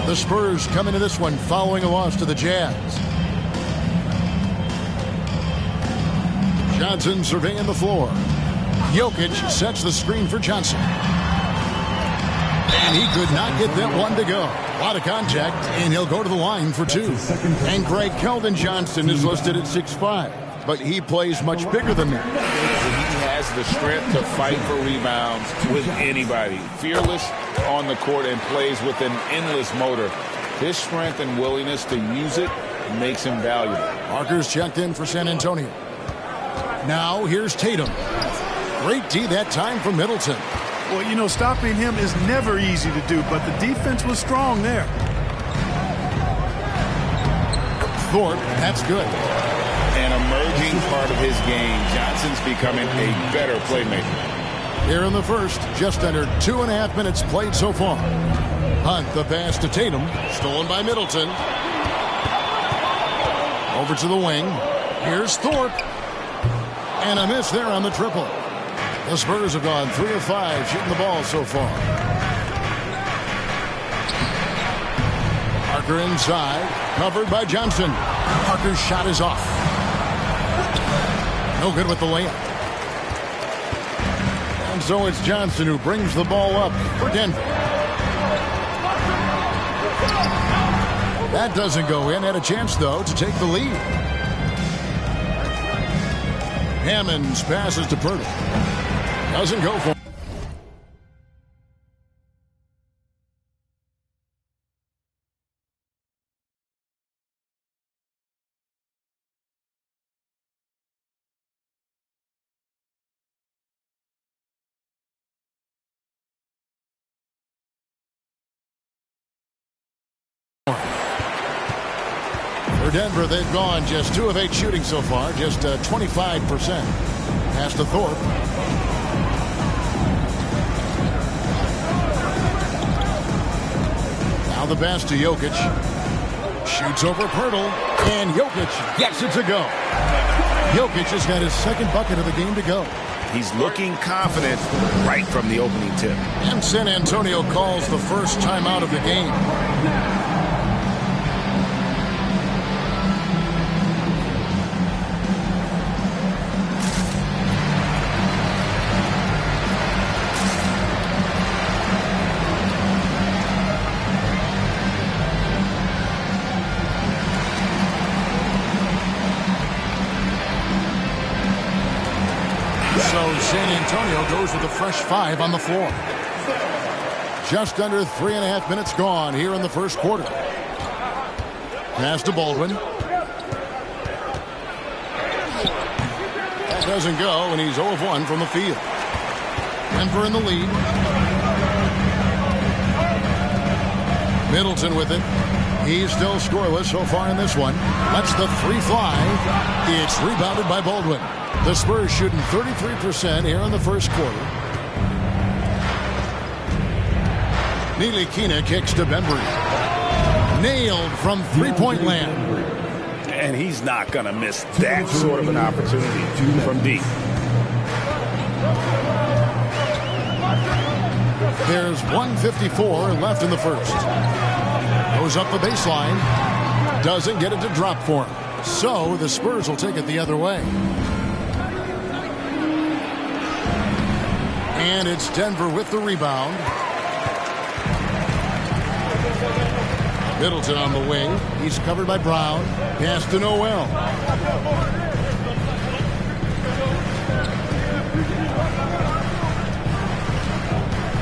The Spurs come into this one following a loss to the Jazz. Johnson surveying the floor. Jokic sets the screen for Johnson. And he could not get that one to go. A lot of contact, and he'll go to the line for 2. And Greg, Keldon Johnson is listed at 6'5", but he plays much bigger than that. He has the strength to fight for rebounds with anybody. Fearless on the court and plays with an endless motor. His strength and willingness to use it makes him valuable. Parker's checked in for San Antonio. Now here's Tatum. Great D that time from Middleton. Well, you know, stopping him is never easy to do, but the defense was strong there. Thorpe, that's good. An emerging part of his game. Johnson's becoming a better playmaker. Here in the first, just under 2.5 minutes played so far. Hunt, the pass to Tatum, stolen by Middleton. Over to the wing. Here's Thorpe. And a miss there on the triple. The Spurs have gone 3 of 5 shooting the ball so far. Parker inside, covered by Johnson. Parker's shot is off. No good with the layup. And so it's Johnson who brings the ball up for Denver. That doesn't go in. Had a chance, though, to take the lead. Hammonds passes to Pirtle. Doesn't go for it. For Denver, they've gone just 2 of 8 shooting so far, just 25%. Pass to Thorpe. Now the pass to Jokic. Shoots over Pirtle, and Jokic gets it to go. Jokic has got his second bucket of the game to go. He's looking confident right from the opening tip. And San Antonio calls the first timeout of the game. San Antonio goes with a fresh 5 on the floor. Just under 3.5 minutes gone here in the first quarter. Pass to Baldwin. That doesn't go, and he's 0 of 1 from the field. Denver in the lead. Middleton with it. He's still scoreless so far in this one. Lets the 3 fly. It's rebounded by Baldwin. The Spurs shooting 33% here in the first quarter. Ntilikina kicks to Bembry. Nailed from three-point land. And he's not going to miss that sort of an opportunity from deep. There's 1:54 left in the first. Goes up the baseline. Doesn't get it to drop for him. So the Spurs will take it the other way. And it's Denver with the rebound. Middleton on the wing. He's covered by Brown. Pass to Noel.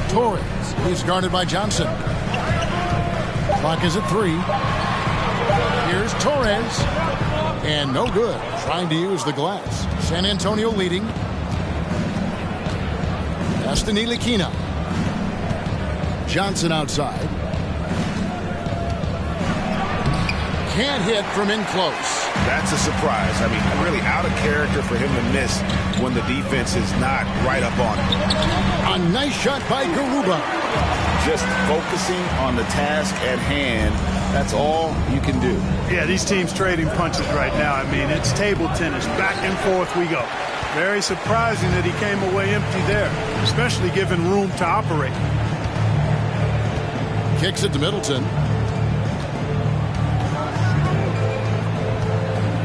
Torres. He's guarded by Johnson. Clock is at 3. Here's Torres. And no good. Trying to use the glass. San Antonio leading. Pass to Ntilikina. Johnson outside. Can't hit from in close. That's a surprise. I mean, really out of character for him to miss when the defense is not right up on him. A nice shot by Garuba. Just focusing on the task at hand. That's all you can do. Yeah, these teams trading punches right now. I mean, it's table tennis. Back and forth we go. Very surprising that he came away empty there, especially given room to operate. Kicks it to Middleton.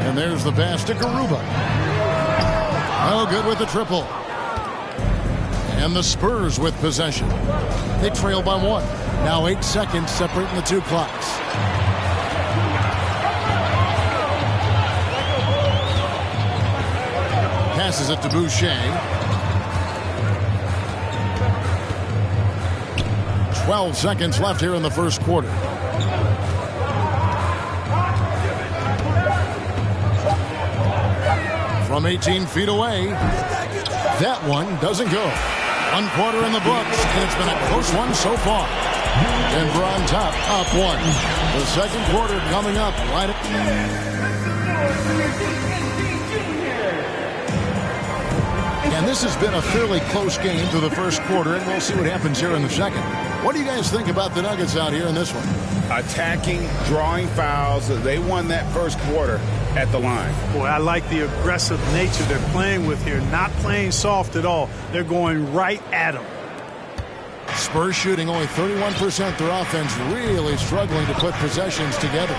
And there's the pass to Garuba. Oh, good with the triple. And the Spurs with possession. They trail by 1. Now 8 seconds separating the 2 clocks. Passes it to Boucher. 12 seconds left here in the first quarter. From 18 feet away. That one doesn't go. 1 quarter in the books, and it's been a close one so far. Denver on top, up 1. The second quarter coming up right at... And this has been a fairly close game to the first quarter, and we'll see what happens here in the second. What do you guys think about the Nuggets out here in this one? Attacking, drawing fouls. They won that first quarter at the line. Boy, I like the aggressive nature they're playing with here. Not playing soft at all. They're going right at them. Spurs shooting only 31%. Their offense really struggling to put possessions together.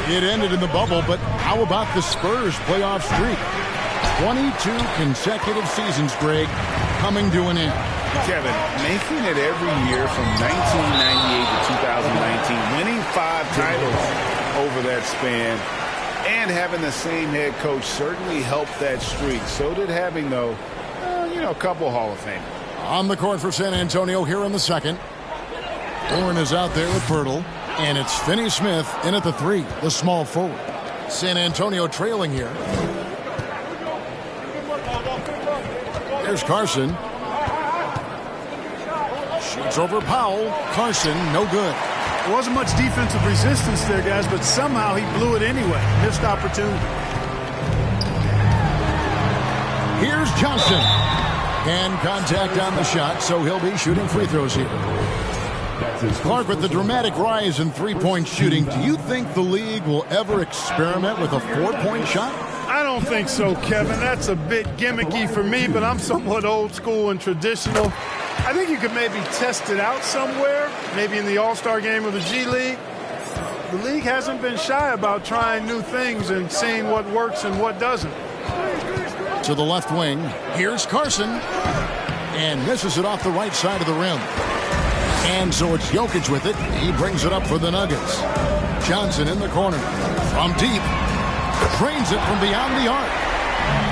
It ended in the bubble, but how about the Spurs playoff streak? 22 consecutive seasons, Greg, coming to an end. Kevin, making it every year from 1998 to 2019, winning 5 titles over that span, and having the same head coach certainly helped that streak. So did having, though, a couple Hall of Famers. On the court for San Antonio here in the second. Warren is out there with Pirtle, and it's Finney-Smith in at the 3, the small forward. San Antonio trailing here. There's Carson. Shoots over Powell. Carson, no good. There wasn't much defensive resistance there, guys, but somehow he blew it anyway. Missed opportunity. Here's Johnson. And contact on the shot, so he'll be shooting free throws here. Clark, with the dramatic rise in three-point shooting, do you think the league will ever experiment with a 4-point shot? I don't think so, Kevin. That's a bit gimmicky for me, but I'm somewhat old school and traditional. I think you could maybe test it out somewhere, maybe in the All-Star game or the G League. The league hasn't been shy about trying new things and seeing what works and what doesn't. To the left wing, here's Carson, and misses it off the right side of the rim. And so it's Jokic with it. He brings it up for the Nuggets. Johnson in the corner. From deep. Drains it from beyond the arc.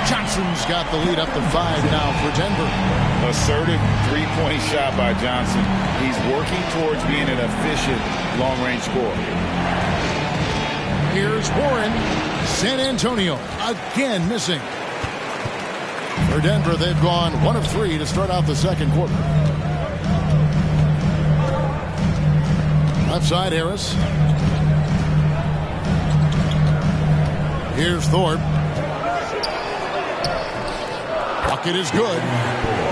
Johnson's got the lead up to 5 now for Denver. Assertive three-point shot by Johnson. He's working towards being an efficient long-range scorer. Here's Warren. San Antonio again missing. For Denver, they've gone 1 of 3 to start out the second quarter. Left side, Harris. Here's Thorpe. Bucket is good.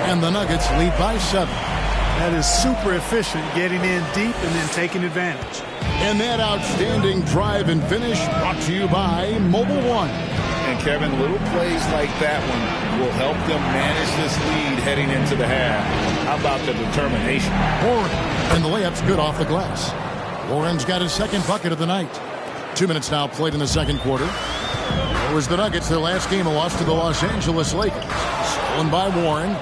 And the Nuggets lead by 7. That is super efficient, getting in deep and then taking advantage. And that outstanding drive and finish brought to you by Mobile One. And Kevin, little plays like that one will help them manage this lead heading into the half. How about the determination? Warren, and the layup's good off the glass. Warren's got his second bucket of the night. 2 minutes now played in the second quarter. It was the Nuggets, their last game, a loss to the Los Angeles Lakers. Stolen by Warren.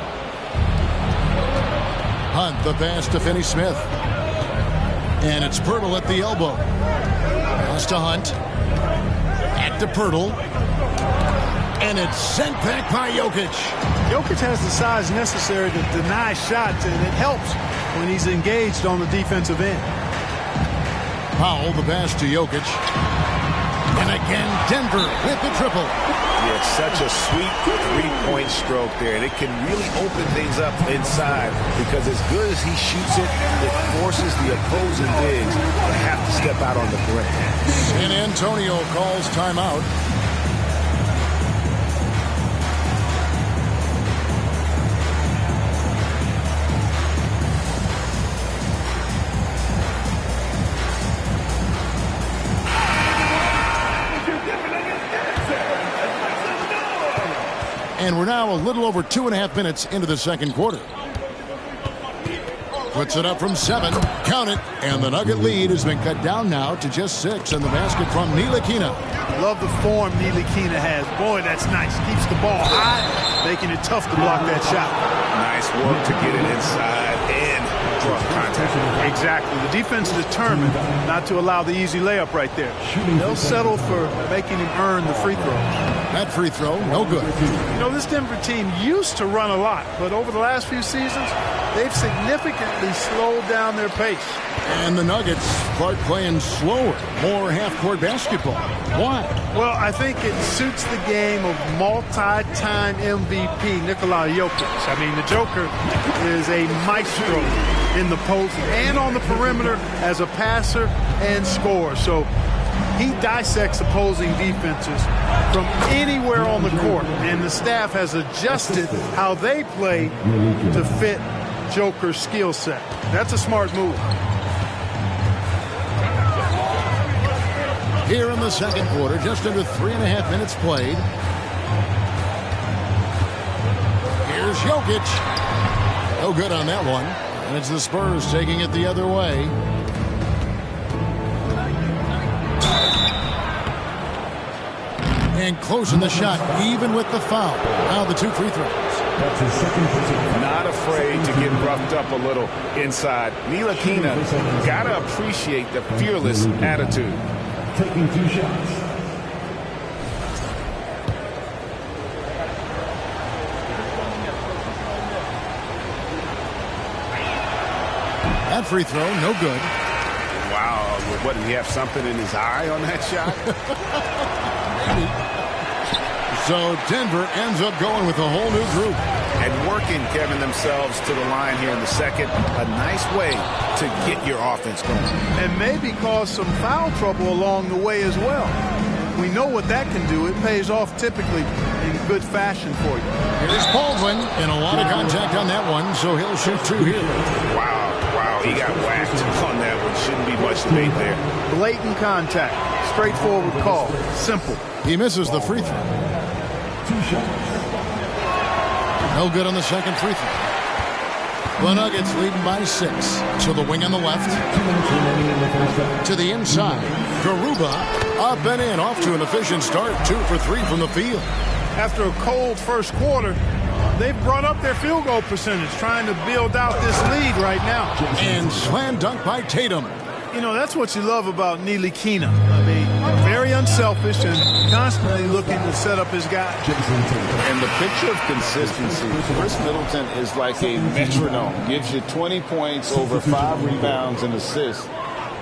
Hunt, the pass to Finney-Smith. And it's Pirtle at the elbow. Pass to Hunt. Back to Pirtle. And it's sent back by Jokic. Jokic has the size necessary to deny shots, and it helps when he's engaged on the defensive end. Powell, the pass to Jokic. And again, Denver with the triple. Yeah, it's such a sweet three-point stroke there, and it can really open things up inside because as good as he shoots it, it forces the opposing bigs to have to step out on the perimeter. San Antonio calls timeout. And we're now a little over 2.5 minutes into the second quarter. Puts it up from 7. Count it. And the Nugget lead has been cut down now to just 6. And the basket from Ntilikina. Love the form Ntilikina has. Boy, that's nice. Keeps the ball high, making it tough to block that shot. Nice work to get it inside and draw contact. Exactly. The defense is determined not to allow the easy layup right there. They'll settle for making him earn the free throw. That free throw, no good. You know, this Denver team used to run a lot, but over the last few seasons, they've significantly slowed down their pace. And the Nuggets start playing slower, more half-court basketball. Why? Well, I think it suits the game of multi-time MVP Nikola Jokic. I mean, the Joker is a maestro in the post and on the perimeter as a passer and scorer. So he dissects opposing defenses from anywhere on the court, and the staff has adjusted how they play to fit Joker's skill set. That's a smart move. Here in the second quarter, just under 3.5 minutes played. Here's Jokic. No good on that one. And it's the Spurs taking it the other way. And closing the shot, even with the foul. Now the 2 free throws. That's his second free throw. Not afraid to get roughed up a little inside. Ntilikina got to appreciate the fearless attitude. Taking 2 shots. That free throw, no good. Wow. What, did he have something in his eye on that shot? Maybe. So Denver ends up going with a whole new group. And working, Kevin, themselves to the line here in the second. A nice way to get your offense going. And maybe cause some foul trouble along the way as well. We know what that can do. It pays off typically in good fashion for you. Here's Baldwin, and a lot of contact on that one, so he'll shoot 2 here. Wow, he got whacked on that one. Shouldn't be much debate there. Blatant contact. Straightforward call. Simple. He misses the free throw. 2 shots. No good on the second free throw. The Nuggets leading by 6. To the wing on the left. 2 minutes remaining in the first half. To the inside. Garuba up and in. Off to an efficient start. 2 for 3 from the field. After a cold first quarter, they've brought up their field goal percentage, trying to build out this lead right now. And slam dunk by Tatum. You know, that's what you love about Ntilikina. I mean, very unselfish and constantly looking to set up his guy. And the picture of consistency, Chris Middleton is like a metronome. Gives you 20 points, over 5 rebounds and assists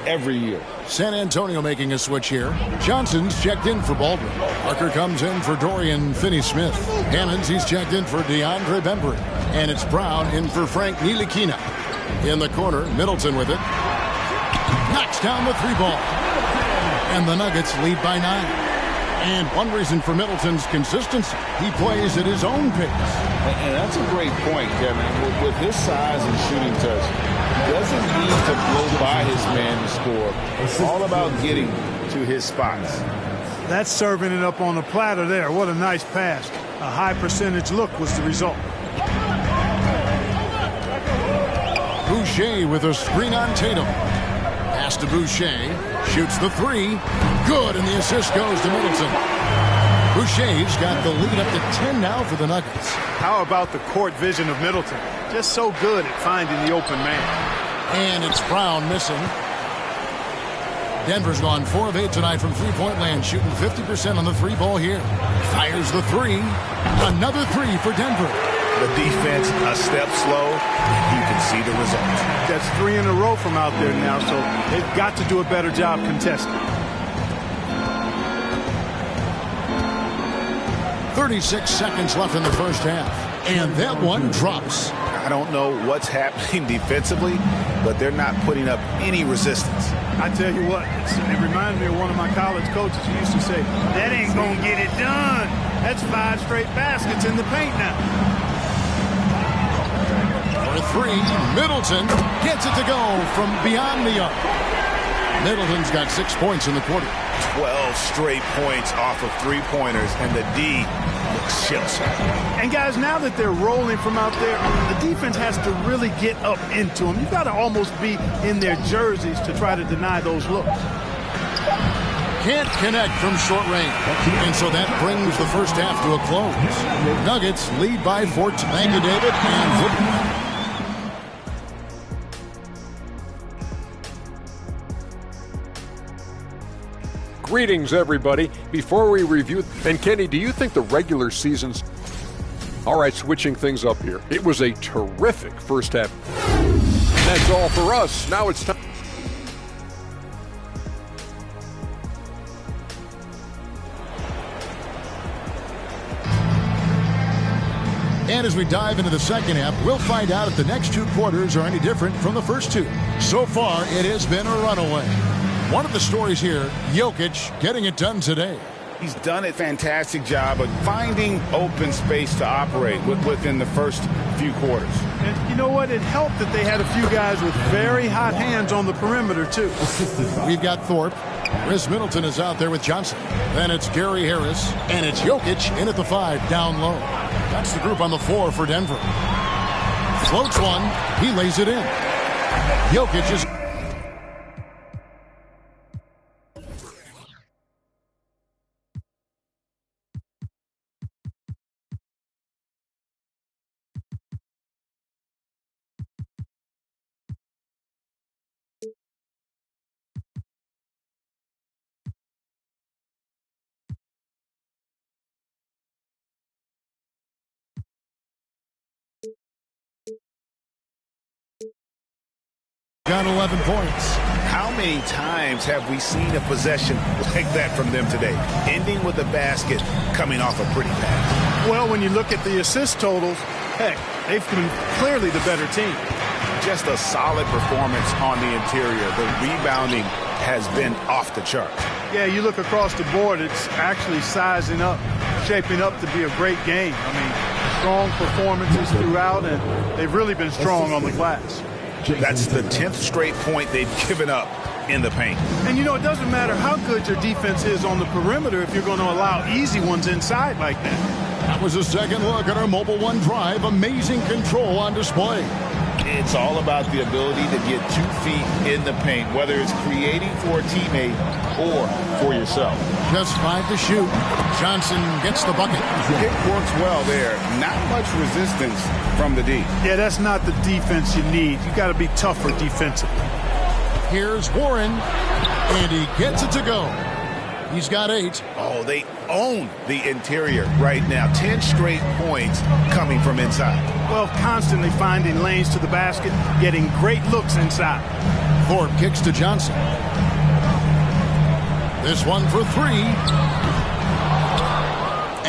every year. San Antonio making a switch here. Johnson's checked in for Baldwin. Parker comes in for Dorian Finney-Smith. Hammonds, he's checked in for DeAndre Bembry. And it's Brown in for Frank Ntilikina. In the corner, Middleton with it. Knocks down the 3 ball. And the Nuggets lead by 9. And one reason for Middleton's consistency, he plays at his own pace. And that's a great point, Kevin. With his size and shooting touch, he doesn't need to blow by his man to score. It's all about getting to his spots. That's serving it up on a platter there. What a nice pass. A high percentage look was the result. Boucher with a screen on Tatum. Pass to Boucher. Shoots the 3. Good, and the assist goes to Middleton. Boucher's got the lead up to 10 now for the Nuggets. How about the court vision of Middleton? Just so good at finding the open man. And it's Brown missing. Denver's gone 4 of 8 tonight from three-point land, shooting 50% on the 3 ball here. Fires the 3. Another 3 for Denver. The defense a step slow. You can see the result. That's 3 in a row from out there now, so they've got to do a better job contesting. 36 seconds left in the first half. And that one drops. I don't know what's happening defensively, but they're not putting up any resistance. I tell you what, it reminded me of one of my college coaches who used to say, that ain't going to get it done. That's 5 straight baskets in the paint now. For 3, Middleton gets it to go from beyond the arc. Middleton's got 6 points in the quarter. 12 straight points off of 3-pointers, and the D looks shell-shocked. And guys, now that they're rolling from out there, the defense has to really get up into them. You've got to almost be in their jerseys to try to deny those looks. Can't connect from short range. And so that brings the first half to a close. Nuggets lead by 14. Thank you, David. And Greetings, everybody. Before we review, and Kenny, do you think the regular season's... All right, switching things up here. It was a terrific first half. And that's all for us. Now it's time. And as we dive into the second half, we'll find out if the next 2 quarters are any different from the first 2. So far, it has been a runaway. One of the stories here, Jokic getting it done today. He's done a fantastic job of finding open space to operate within the first few quarters. And you know what? It helped that they had a few guys with very hot hands on the perimeter, too. We've got Thorpe. Chris Middleton is out there with Johnson. Then it's Gary Harris. And it's Jokic in at the 5, down low. That's the group on the 4 for Denver. Floats one. He lays it in. Jokic is... Got 11 points. How many times have we seen a possession like that from them today? Ending with a basket, coming off a pretty pass. Well, when you look at the assist totals, heck, they've been clearly the better team. Just a solid performance on the interior. The rebounding has been off the charts. Yeah, you look across the board, it's actually sizing up, shaping up to be a great game. I mean, strong performances throughout, and they've really been strong on the glass. That's the 10th straight point they've given up in the paint. And, you know, it doesn't matter how good your defense is on the perimeter if you're going to allow easy ones inside like that. That was a second look at our Mobile One Drive. Amazing control on display. It's all about the ability to get 2 feet in the paint, whether it's creating for a teammate or for yourself. Just 5 to shoot. Johnson gets the bucket. It works well there. Not much resistance from the D. Yeah, that's not the defense you need. You got to be tougher defensively. Here's Warren, and he gets it to go. He's got 8. Oh, they own the interior right now. 10 straight points coming from inside. Well, constantly finding lanes to the basket, getting great looks inside. Thorpe kicks to Johnson. This one for 3.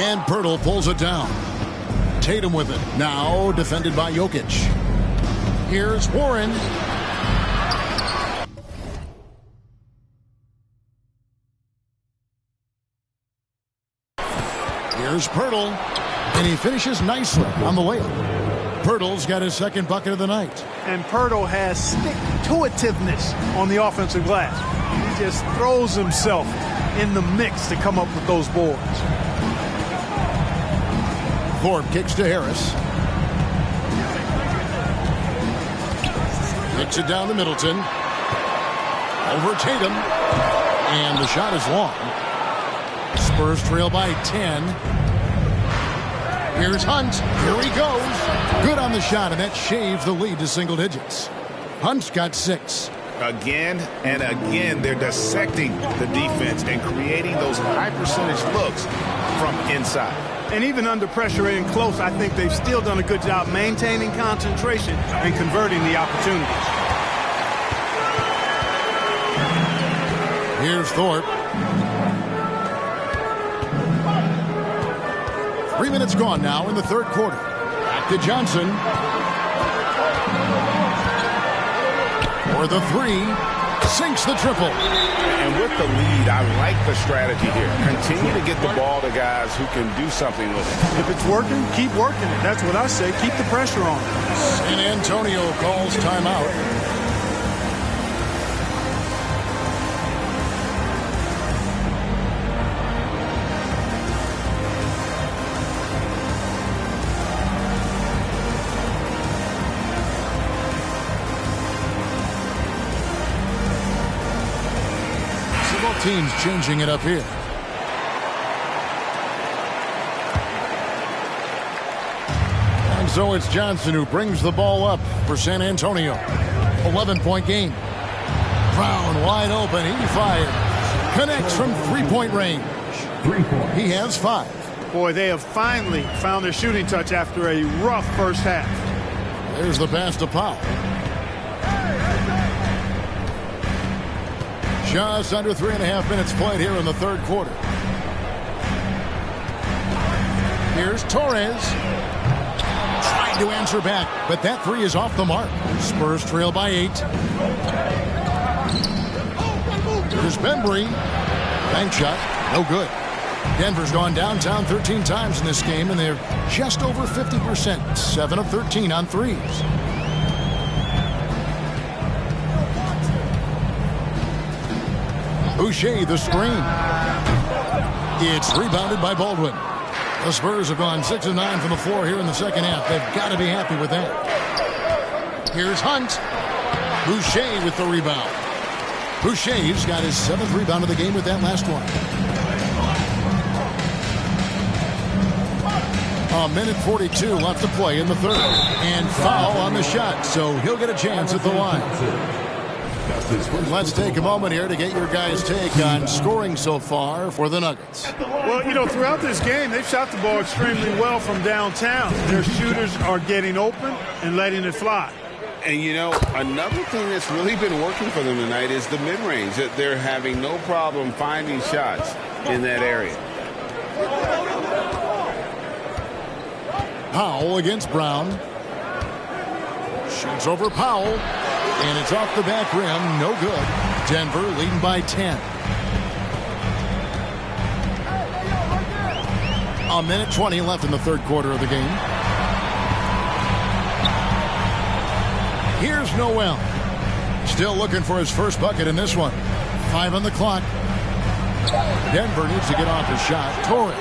And Pirtle pulls it down. Tatum with it. Now defended by Jokic. Here's Warren. Here's Pirtle, and he finishes nicely on the layup. Pirtle's got his second bucket of the night. And Pirtle has stick-to-itiveness on the offensive glass. He just throws himself in the mix to come up with those boards. Thorpe kicks to Harris. Kicks it down to Middleton. Over Tatum. And the shot is long. Spurs trail by 10. Here's Hunt. Here he goes. Good on the shot, and that shaves the lead to single digits. Hunt's got 6. Again and again, they're dissecting the defense and creating those high percentage looks from inside. And even under pressure and close, I think they've still done a good job maintaining concentration and converting the opportunities. Here's Thorpe. 3 minutes gone now in the third quarter. Back to Johnson. For the 3. Sinks the triple. And with the lead, I like the strategy here. Continue to get the ball to guys who can do something with it. If it's working, keep working it. That's what I say. Keep the pressure on. San Antonio calls timeout. Teams changing it up here. And so it's Johnson who brings the ball up for San Antonio. 11-point game. Brown wide open. He fires. Connects from 3-point range. He has 5. Boy, they have finally found their shooting touch after a rough first half. There's the pass to Powell. Just under 3.5 minutes played here in the third quarter. Here's Torres. Trying to answer back, but that 3 is off the mark. Spurs trail by 8. Here's Bembry. Bank shot. No good. Denver's gone downtown 13 times in this game, and they're just over 50%. 7 of 13 on threes. Boucher, the screen. It's rebounded by Baldwin. The Spurs have gone 6 of 9 from the floor here in the second half. They've got to be happy with that. Here's Hunt. Boucher with the rebound. Boucher's got his 7th rebound of the game with that last one. A minute 42 left to play in the third. And foul on the shot, so he'll get a chance at the line. Let's take a moment here to get your guys' take on scoring so far for the Nuggets. Well, you know, throughout this game, they've shot the ball extremely well from downtown. Their shooters are getting open and letting it fly. And, you know, another thing that's really been working for them tonight is the mid-range. They're having no problem finding shots in that area. Powell against Brown. Shoots over Powell. And it's off the back rim. No good. Denver leading by 10. A minute 20 left in the third quarter of the game. Here's Noel. Still looking for his first bucket in this one. 5 on the clock. Denver needs to get off his shot. Torres.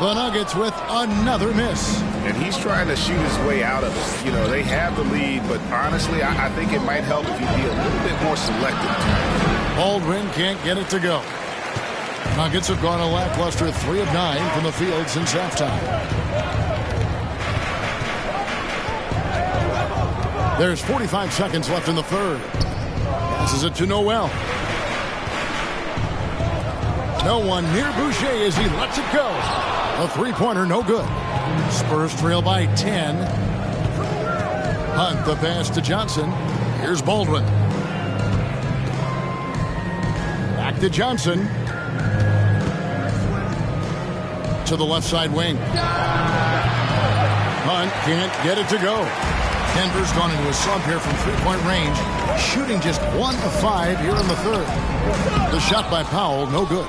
The Nuggets with another miss. And he's trying to shoot his way out of it. You know, they have the lead, but honestly, I think it might help if you be a little bit more selective. Baldwin can't get it to go. Nuggets have gone a lackluster 3 of 9 from the field since halftime. There's 45 seconds left in the third. Passes it to Noel. No one near Boucher as he lets it go. A three-pointer, no good. Spurs trail by 10. Hunt the pass to Johnson. Here's Baldwin. Back to Johnson. To the left side wing. Hunt can't get it to go. Denver's gone into a slump here from three-point range, shooting just 1 of 5 here in the third. The shot by Powell, no good.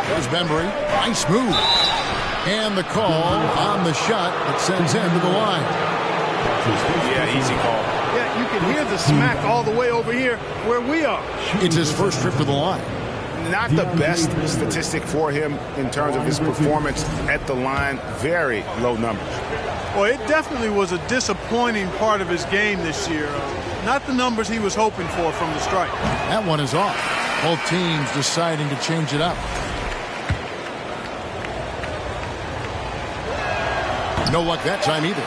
There's Bembry. Nice move. And the call on the shot that sends him to the line. Yeah, easy call. Yeah, you can hear the smack all the way over here where we are. It's his first trip to the line. Not the best statistic for him in terms of his performance at the line. Very low numbers. Well, it definitely was a disappointing part of his game this year. Not the numbers he was hoping for from the stripe. That one is off. Both teams deciding to change it up. No luck that time either.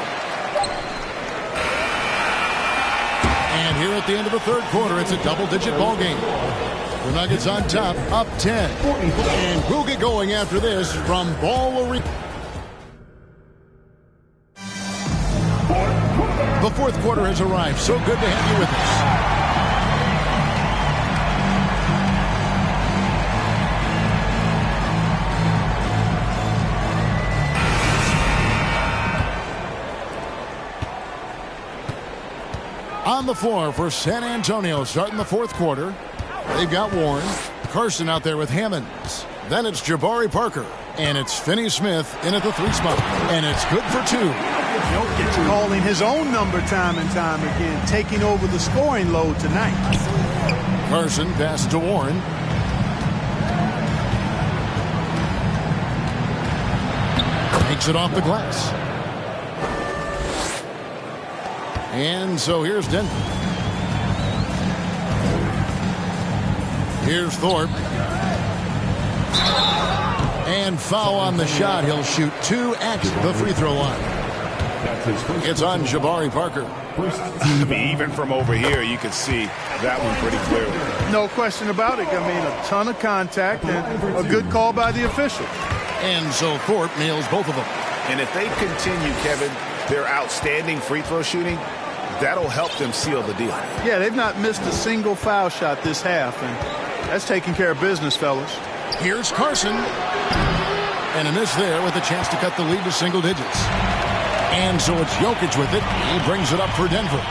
And here at the end of the third quarter, it's a double-digit ball game. The Nuggets on top, up 10. And we'll get going after this from Ball Arena. The fourth quarter has arrived. So good to have you with us. On the floor for San Antonio, starting the fourth quarter. They've got Warren. Carson out there with Hammonds. Then it's Jabari Parker. And it's Finney Smith in at the 3 spot. And it's good for 2. Jokic calling his own number time and time again, taking over the scoring load tonight. Carson passes to Warren. Takes it off the glass. And so here's Denver. Here's Thorpe. And foul on the shot. He'll shoot 2 at the free throw line. It's on Jabari Parker. I mean, even from over here, you can see that one pretty clearly. No question about it. I mean, a ton of contact and a good call by the official. And so Thorpe nails both of them. And if they continue, Kevin, their outstanding free throw shooting, that'll help them seal the deal. Yeah, they've not missed a single foul shot this half, and that's taking care of business, fellas. Here's Carson. And a miss there with a chance to cut the lead to single digits. And so it's Jokic with it. He brings it up for Denver.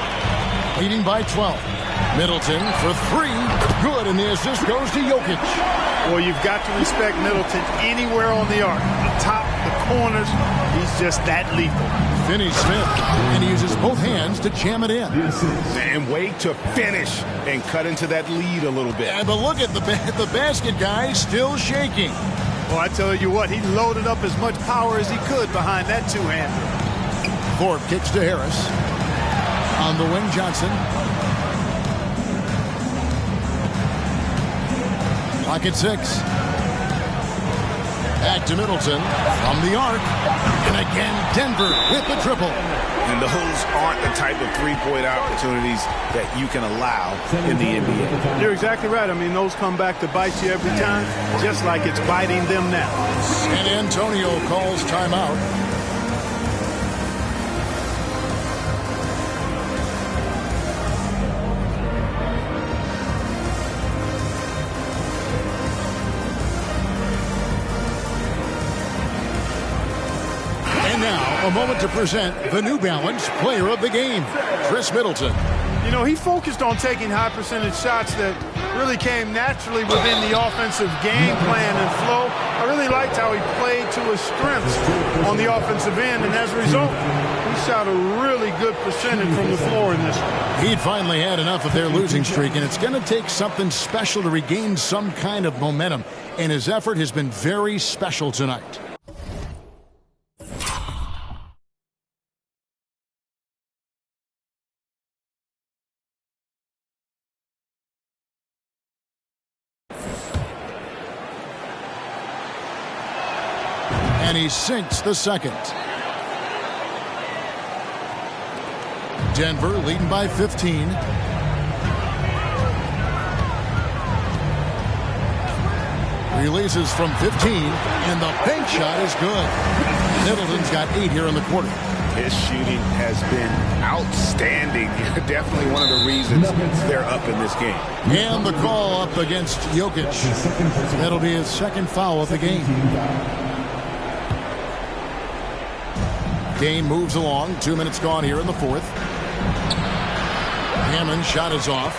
Leading by 12. Middleton for 3. Good, and the assist goes to Jokic. Well, you've got to respect Middleton anywhere on the arc. The top, the corners, he's just that lethal. Finney Smith, and he uses both hands to jam it in. And wait to finish and cut into that lead a little bit. Yeah, but look at the basket guy still shaking. Well, I tell you what, he loaded up as much power as he could behind that two-hander. Thorpe kicks to Harris. On the wing, Johnson. Clock at 6. Back to Middleton from the arc. And again, Denver with the triple. And those aren't the type of three-point opportunities that you can allow in the NBA. You're exactly right. I mean, those come back to bite you every time, just like it's biting them now. San Antonio calls timeout. A moment to present the New Balance Player of the Game, Chris Middleton. You know, he focused on taking high percentage shots that really came naturally within the offensive game plan and flow. I really liked how he played to his strengths on the offensive end, and as a result, he shot a really good percentage from the floor in this one. He'd finally had enough of their losing streak, and it's going to take something special to regain some kind of momentum, and his effort has been very special tonight. And he sinks the second. Denver leading by 15. Releases from 15, and the bank shot is good. Middleton's got 8 here in the quarter. His shooting has been outstanding. Definitely one of the reasons they're up in this game. And the call up against Jokic. That'll be his second foul of the game. Game moves along. 2 minutes gone here in the fourth. Hammond's shot is off.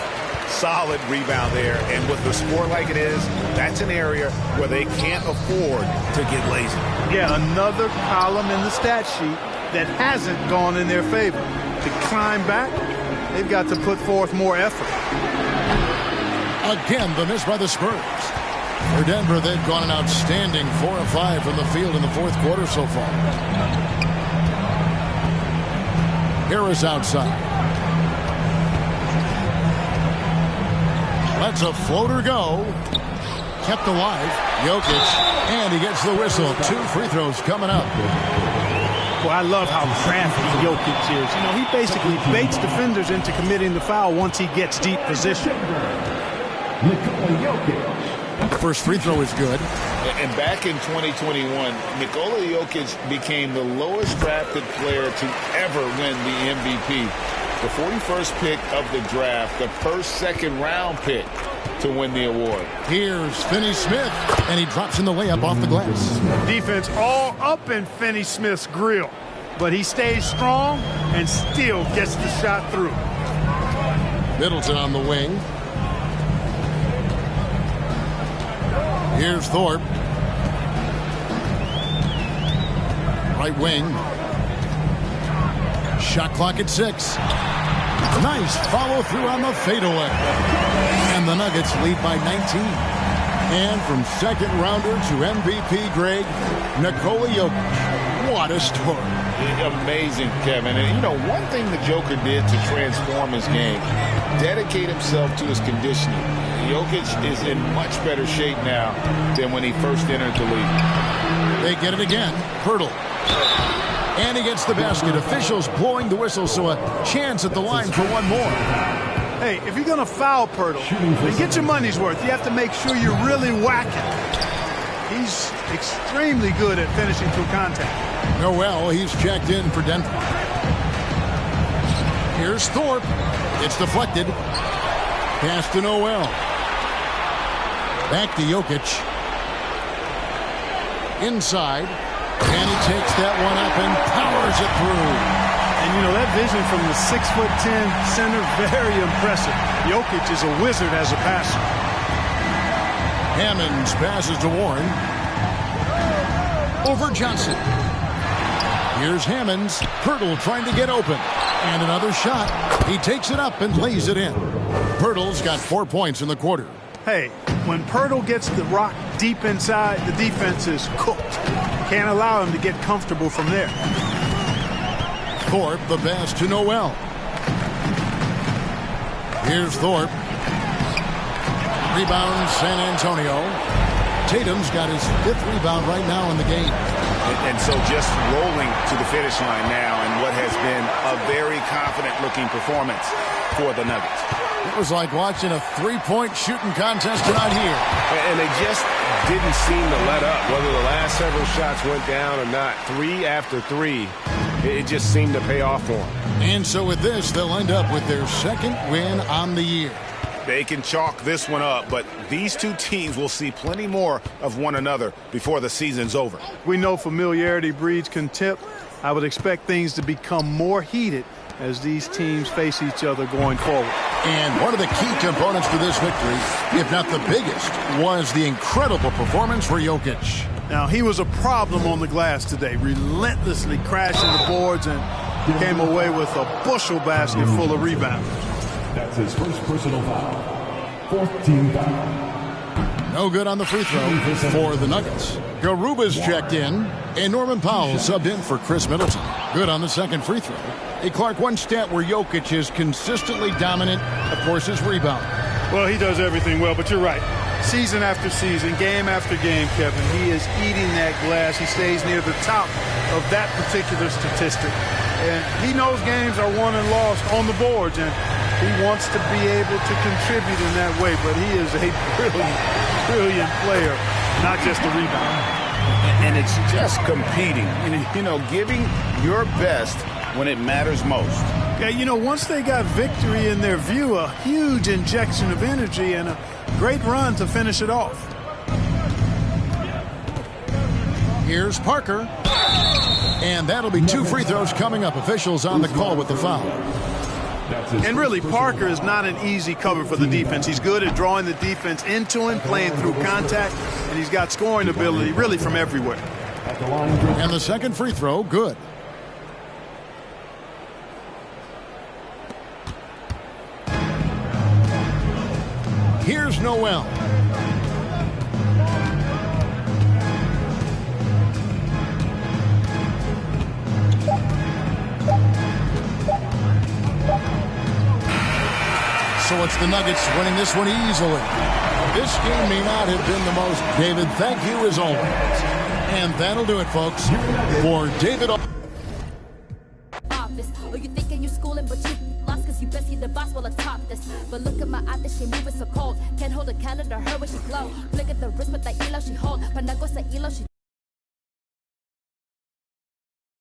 Solid rebound there. And with the score like it is, that's an area where they can't afford to get lazy. Yeah, another column in the stat sheet that hasn't gone in their favor. To climb back, they've got to put forth more effort. Again, the miss by the Spurs. For Denver, they've gone an outstanding 4 of 5 from the field in the fourth quarter so far. Harris outside. Lets a floater go. Kept alive. Jokic. And he gets the whistle. 2 free throws coming up. Well, I love how crafty Jokic is. You know, he basically baits defenders into committing the foul once he gets deep position. First free throw is good. And back in 2021, Nikola Jokic became the lowest drafted player to ever win the MVP. The 41st pick of the draft, the first second-round pick to win the award. Here's Finney-Smith, and he drops in the layup off the glass. Defense all up in Finney-Smith's grill, but he stays strong and still gets the shot through. Middleton on the wing. Here's Thorpe. Right wing. Shot clock at 6. Nice follow through on the fadeaway. And the Nuggets lead by 19. And from second rounder to MVP Greg, Nikola Jokic. What a story. Amazing, Kevin. And, you know, one thing the Joker did to transform his game, dedicate himself to his conditioning. Jokic is in much better shape now than when he first entered the league. They get it again. Pirtle. And he gets the basket. Officials blowing the whistle, so a chance at the line for one more. Hey, if you're going to foul Pirtle, then get your money's worth. You have to make sure you're really whacking. He's extremely good at finishing through contact. Noel, he's checked in for Denver. Here's Thorpe. It's deflected. Pass to Noel. Back to Jokic. Inside. And he takes that one up and powers it through. And, you know, that vision from the 6'10" center, very impressive. Jokic is a wizard as a passer. Hammonds passes to Warren. Over Johnson. Here's Hammonds. Pirtle trying to get open. And another shot. He takes it up and lays it in. Pirtle's got 4 points in the quarter. Hey, when Pirtle gets the rock deep inside, the defense is cooked. Can't allow him to get comfortable from there. Thorpe, the pass to Noel. Here's Thorpe. Rebound, San Antonio. Tatum's got his 5th rebound right now in the game. And so just rolling to the finish line now in what has been a very confident-looking performance for the Nuggets. It was like watching a 3-point shooting contest tonight here. And they just didn't seem to let up. Whether the last several shots went down or not, 3 after 3, it just seemed to pay off for them. And so with this, they'll end up with their 2nd win on the year. They can chalk this one up, but these two teams will see plenty more of one another before the season's over. We know familiarity breeds contempt. I would expect things to become more heated as these teams face each other going forward. And one of the key components for this victory, if not the biggest, was the incredible performance for Jokic. Now, he was a problem on the glass today, relentlessly crashing the boards and came away with a bushel basket full of rebounds. That's his first personal foul. Fourth team foul. No good on the free throw for the Nuggets. Garuba's checked in, and Norman Powell subbed in for Chris Middleton. Good on the second free throw. Hey, Clark, one stat where Jokic is consistently dominant, of course, is rebound. Well, he does everything well, but you're right. Season after season, game after game, Kevin, he is eating that glass. He stays near the top of that particular statistic. And he knows games are won and lost on the boards, and he wants to be able to contribute in that way. But he is a brilliant player, not just a rebounder. And it's just competing, you know, giving your best when it matters most. Yeah, you know, once they got victory in their view, a huge injection of energy and a great run to finish it off. Here's Parker. And that'll be 2 free throws coming up. Officials on the call with the foul. And really, Parker is not an easy cover for the defense. He's good at drawing the defense into him, playing through contact, and he's got scoring ability really from everywhere. And the second free throw, good. Here's Noel. So it's the Nuggets winning this one easily. This game may not have been the most. David, thank you as always. And that'll do it, folks, for David. Office. Or you thinking you schooling, but you lost because you best see the boss while atop this. But look at my eye, that she moving so cold. Can't hold a candle to her when she glow. Look at the wrist with the elo she hold. Panago sa elo she